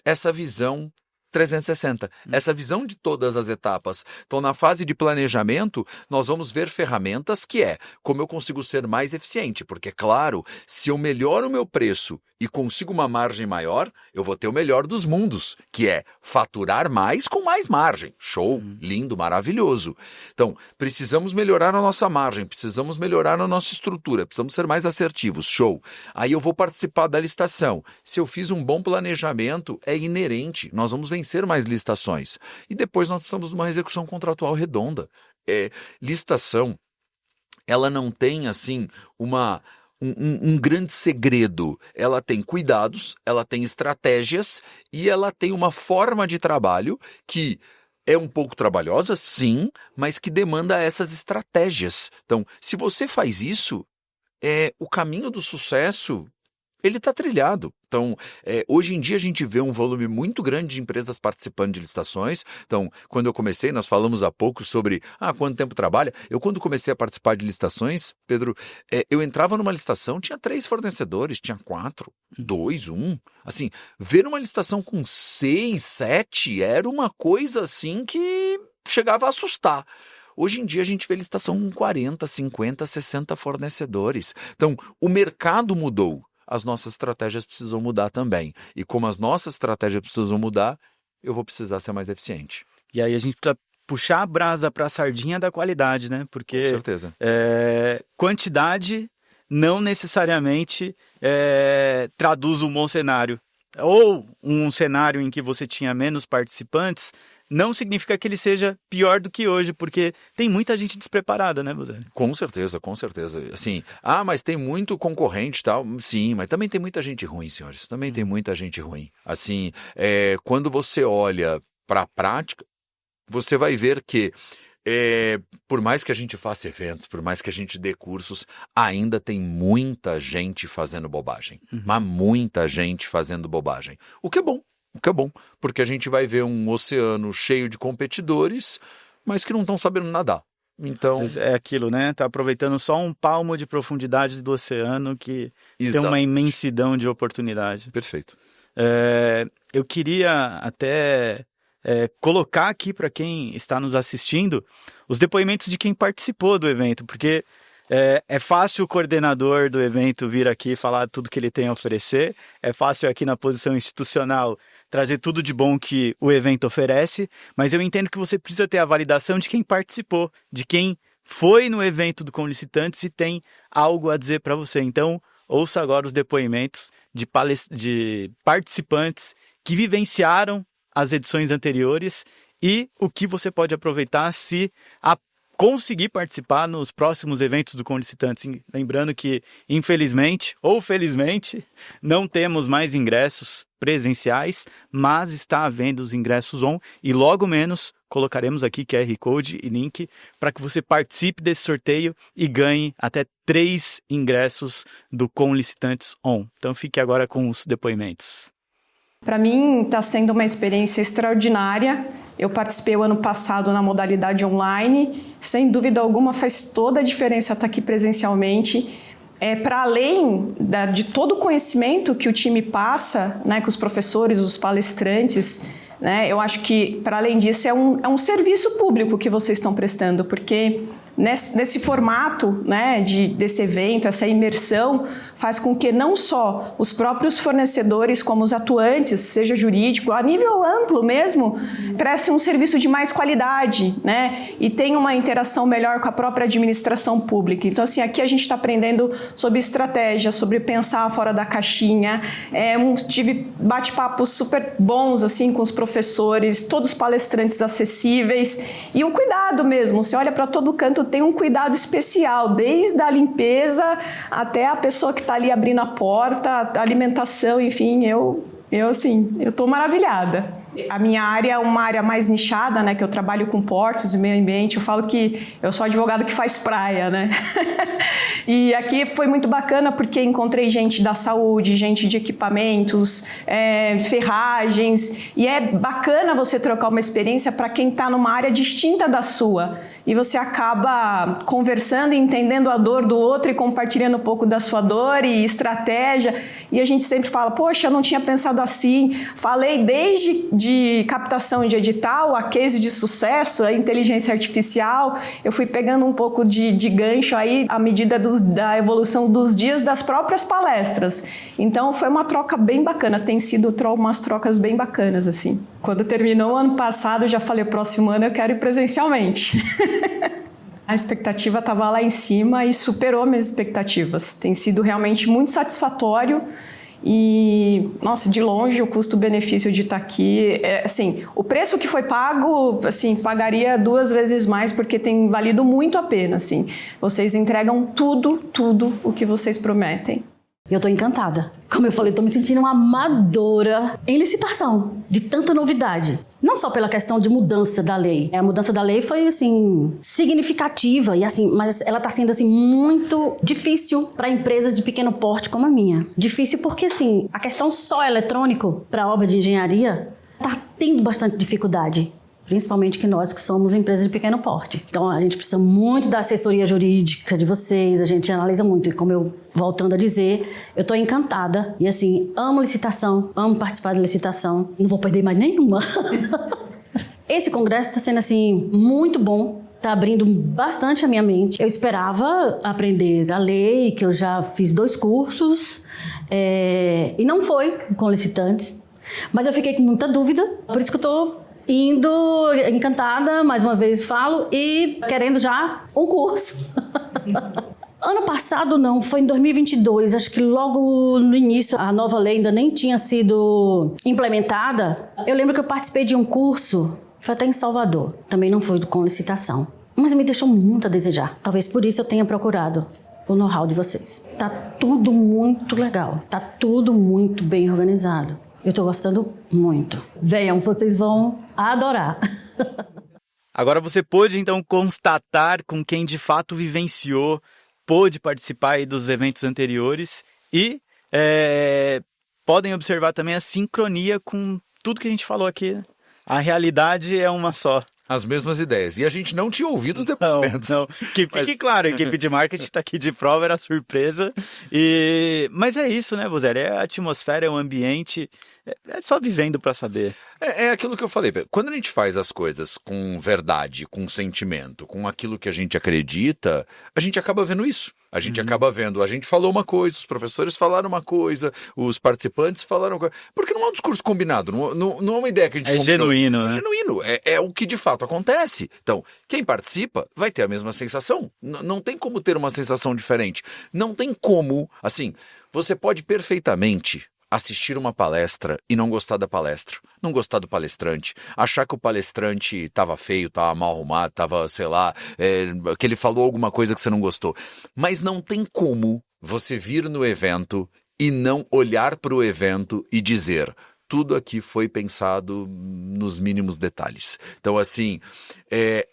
essa visão 360, essa visão de todas as etapas. Então, na fase de planejamento, nós vamos ver ferramentas que como eu consigo ser mais eficiente, porque, claro, se eu melhoro o meu preço e consigo uma margem maior, eu vou ter o melhor dos mundos, que é faturar mais com mais margem. Show, lindo, maravilhoso. Então, precisamos melhorar a nossa margem, precisamos melhorar a nossa estrutura, precisamos ser mais assertivos. Show. Aí eu vou participar da licitação. Se eu fiz um bom planejamento, é inerente, nós vamos vencer mais licitações. E depois nós precisamos de uma execução contratual redonda. Licitação, ela não tem, assim, um grande segredo. Ela tem cuidados, ela tem estratégias e ela tem uma forma de trabalho que é um pouco trabalhosa, sim, mas que demanda essas estratégias. Então, se você faz isso, o caminho do sucesso, ele está trilhado. Então, hoje em dia a gente vê um volume muito grande de empresas participando de licitações. Então, quando eu comecei, nós falamos há pouco sobre quanto tempo trabalha. Eu, quando comecei a participar de licitações, Pedro, eu entrava numa licitação, tinha 3 fornecedores, tinha 4, 2, 1. Assim, ver uma licitação com 6, 7 era uma coisa assim que chegava a assustar. Hoje em dia a gente vê licitação com 40, 50, 60 fornecedores. Então, o mercado mudou. As nossas estratégias precisam mudar também. E como as nossas estratégias precisam mudar, eu vou precisar ser mais eficiente. E aí a gente precisa puxar a brasa para a sardinha da qualidade, né? Porque com certeza. Quantidade não necessariamente traduz um bom cenário. Ou um cenário em que você tinha menos participantes, não significa que ele seja pior do que hoje, porque tem muita gente despreparada, né, Bozelli? Com certeza, com certeza. Assim, mas tem muito concorrente e tal. Sim, mas também tem muita gente ruim, senhores. Também tem muita gente ruim. Assim, quando você olha para a prática, você vai ver que por mais que a gente faça eventos, por mais que a gente dê cursos, ainda tem muita gente fazendo bobagem. Mas muita gente fazendo bobagem. O que é bom. O que é bom, porque a gente vai ver um oceano cheio de competidores, mas que não estão sabendo nadar. Então, é aquilo, né? Tá aproveitando só um palmo de profundidade do oceano que tem uma imensidão de oportunidade. Perfeito. Eu queria até colocar aqui para quem está nos assistindo os depoimentos de quem participou do evento, porque é fácil o coordenador do evento vir aqui falar tudo que ele tem a oferecer, é fácil aqui na posição institucional trazer tudo de bom que o evento oferece, mas eu entendo que você precisa ter a validação de quem participou, de quem foi no evento do Conlicitantes e tem algo a dizer para você. Então, ouça agora os depoimentos de participantes que vivenciaram as edições anteriores e o que você pode aproveitar se conseguir participar nos próximos eventos do Conlicitantes. Lembrando que, infelizmente ou felizmente, não temos mais ingressos presenciais, mas está havendo os ingressos on e logo menos colocaremos aqui QR Code e link para que você participe desse sorteio e ganhe até 3 ingressos do Conlicitantes on. Então fique agora com os depoimentos. Para mim está sendo uma experiência extraordinária. Eu participei o ano passado na modalidade online. Sem dúvida alguma faz toda a diferença estar aqui presencialmente. Para além de todo o conhecimento que o time passa, né, com os professores, os palestrantes, né, eu acho que, para além disso, é um serviço público que vocês estão prestando, porque nesse formato, né, desse evento, essa imersão, faz com que não só os próprios fornecedores, como os atuantes, seja jurídico, a nível amplo mesmo, prestem um serviço de mais qualidade, né, e tenham uma interação melhor com a própria administração pública. Então, assim, aqui a gente está aprendendo sobre estratégia, sobre pensar fora da caixinha. Tive bate-papos super bons, assim, com os professores, todos os palestrantes acessíveis, e o cuidado mesmo. Você olha para todo canto, tem um cuidado especial, desde a limpeza até a pessoa que está ali abrindo a porta, a alimentação, enfim, eu estou maravilhada. A minha área é uma área mais nichada, né, que eu trabalho com portos e meio ambiente. Eu falo que eu sou advogado que faz praia, né? E aqui foi muito bacana porque encontrei gente da saúde, gente de equipamentos, ferragens. E é bacana você trocar uma experiência para quem está numa área distinta da sua. E você acaba conversando e entendendo a dor do outro e compartilhando um pouco da sua dor e estratégia. E a gente sempre fala, poxa, eu não tinha pensado assim. Falei desde de captação de edital, a case de sucesso, a inteligência artificial. Eu fui pegando um pouco de gancho aí à medida da evolução dos dias das próprias palestras. Então foi uma troca bem bacana, tem sido umas trocas bem bacanas, assim. Quando terminou o ano passado, eu já falei, próximo ano eu quero ir presencialmente. A expectativa estava lá em cima e superou minhas expectativas. Tem sido realmente muito satisfatório. E, nossa, de longe o custo-benefício de estar aqui, assim, o preço que foi pago, assim, pagaria 2 vezes mais porque tem valido muito a pena, assim. Vocês entregam tudo o que vocês prometem. Eu tô encantada. Como eu falei, tô me sentindo uma amadora em licitação, de tanta novidade. Não só pela questão de mudança da lei. A mudança da lei foi, assim, significativa, e assim, mas ela tá sendo, assim, muito difícil para empresas de pequeno porte como a minha. Difícil porque, assim, a questão só eletrônico para obra de engenharia tá tendo bastante dificuldade. Principalmente que nós que somos empresas de pequeno porte. Então, a gente precisa muito da assessoria jurídica de vocês, a gente analisa muito. E como eu, voltando a dizer, eu estou encantada. E assim, amo licitação, amo participar da licitação. Não vou perder mais nenhuma. Esse congresso está sendo, assim, muito bom. Está abrindo bastante a minha mente. Eu esperava aprender a lei, que eu já fiz 2 cursos. E não foi com licitantes. Mas eu fiquei com muita dúvida. Por isso que eu estou indo encantada, mais uma vez falo, e querendo já um curso. Ano passado não, foi em 2022, acho que logo no início a nova lei ainda nem tinha sido implementada. Eu lembro que eu participei de um curso, foi até em Salvador, também não foi com licitação, mas me deixou muito a desejar. Talvez por isso eu tenha procurado o know-how de vocês. Tá tudo muito legal, tá tudo muito bem organizado. Eu tô gostando muito. Venham, vocês vão adorar. Agora você pôde, então, constatar com quem de fato vivenciou, pôde participar aí dos eventos anteriores e podem observar também a sincronia com tudo que a gente falou aqui. A realidade é uma só. As mesmas ideias. E a gente não tinha ouvido os depoimentos. Não. Que fique claro, a equipe de marketing está aqui de prova, era surpresa. Mas é isso, né, Bozelli? É a atmosfera, é o ambiente. É só vivendo para saber. É aquilo que eu falei. Quando a gente faz as coisas com verdade, com sentimento, com aquilo que a gente acredita, a gente acaba vendo isso. A gente acaba vendo, a gente falou uma coisa, os professores falaram uma coisa, os participantes falaram uma coisa. Porque não é um discurso combinado, não é uma ideia que a gente combinou. Genuíno, né? É genuíno, é o que de fato acontece. Então, quem participa vai ter a mesma sensação. Não tem como ter uma sensação diferente. Não tem como, assim, você pode perfeitamente assistir uma palestra e não gostar da palestra, não gostar do palestrante, achar que o palestrante estava feio, estava mal arrumado, estava, sei lá, que ele falou alguma coisa que você não gostou. Mas não tem como você vir no evento e não olhar para o evento e dizer: tudo aqui foi pensado nos mínimos detalhes. Então, assim,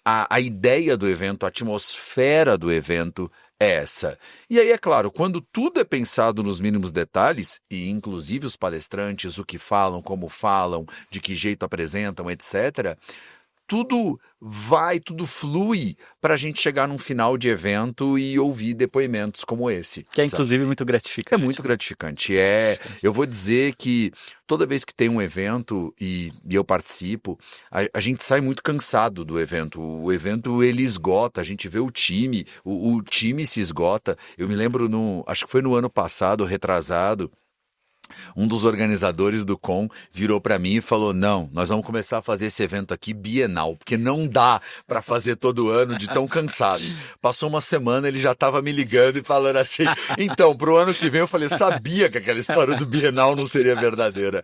a ideia do evento, a atmosfera do evento é essa. E aí, é claro, quando tudo é pensado nos mínimos detalhes, e inclusive os palestrantes, o que falam, como falam, de que jeito apresentam, etc., tudo flui para a gente chegar num final de evento e ouvir depoimentos como esse. Que é, inclusive, muito gratificante. É muito gratificante. Eu vou dizer que toda vez que tem um evento e eu participo, a gente sai muito cansado do evento. O evento, ele esgota, a gente vê o time se esgota. Eu me lembro, acho que foi no ano passado, retrasado, um dos organizadores do CON virou para mim e falou: não, nós vamos começar a fazer esse evento aqui bienal, porque não dá para fazer todo ano de tão cansado. Passou uma semana, ele já estava me ligando e falando assim: então, pro ano que vem. Eu falei: sabia que aquela história do bienal não seria verdadeira.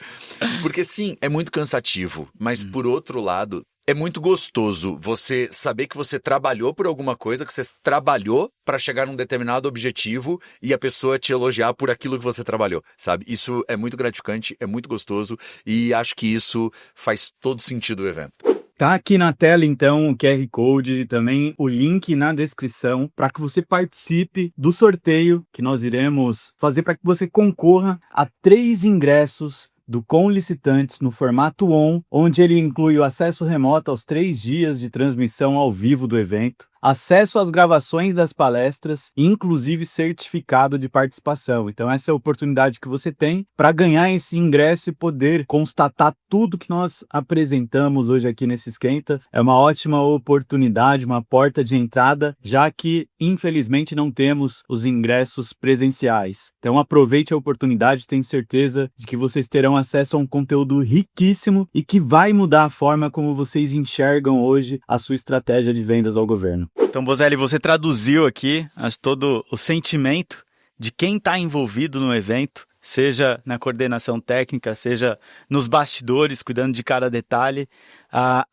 Porque sim, é muito cansativo, mas por outro lado, é muito gostoso você saber que você trabalhou por alguma coisa, que você trabalhou para chegar num determinado objetivo e a pessoa te elogiar por aquilo que você trabalhou, sabe? Isso é muito gratificante, é muito gostoso e acho que isso faz todo sentido o evento. Tá aqui na tela, então, o QR Code e também o link na descrição para que você participe do sorteio que nós iremos fazer para que você concorra a 3 ingressos do CON Licitantes no formato ON, onde ele inclui o acesso remoto aos 3 dias de transmissão ao vivo do evento, acesso às gravações das palestras e inclusive certificado de participação. Então essa é a oportunidade que você tem para ganhar esse ingresso e poder constatar tudo que nós apresentamos hoje aqui nesse Esquenta. É uma ótima oportunidade, uma porta de entrada, já que infelizmente não temos os ingressos presenciais. Então aproveite a oportunidade, tenho certeza de que vocês terão acesso a um conteúdo riquíssimo e que vai mudar a forma como vocês enxergam hoje a sua estratégia de vendas ao governo. Então, Bozelli, você traduziu aqui todo o sentimento de quem está envolvido no evento, seja na coordenação técnica, seja nos bastidores, cuidando de cada detalhe.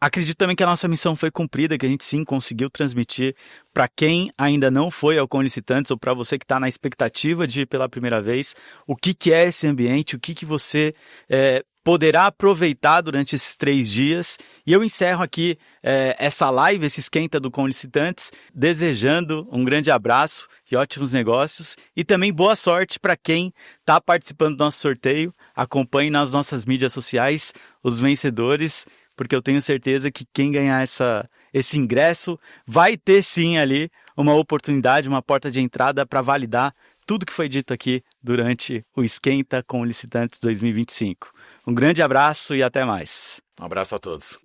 Acredito também que a nossa missão foi cumprida, que a gente sim conseguiu transmitir para quem ainda não foi ao CON Licitantes ou para você que está na expectativa de ir pela primeira vez, o que é esse ambiente, o que você poderá aproveitar durante esses 3 dias. E eu encerro aqui essa live, esse Esquenta do CON Licitantes, desejando um grande abraço e ótimos negócios. E também boa sorte para quem está participando do nosso sorteio. Acompanhe nas nossas mídias sociais os vencedores, porque eu tenho certeza que quem ganhar esse ingresso vai ter sim ali uma oportunidade, uma porta de entrada para validar tudo que foi dito aqui durante o Esquenta CON Licitantes 2025. Um grande abraço e até mais. Um abraço a todos.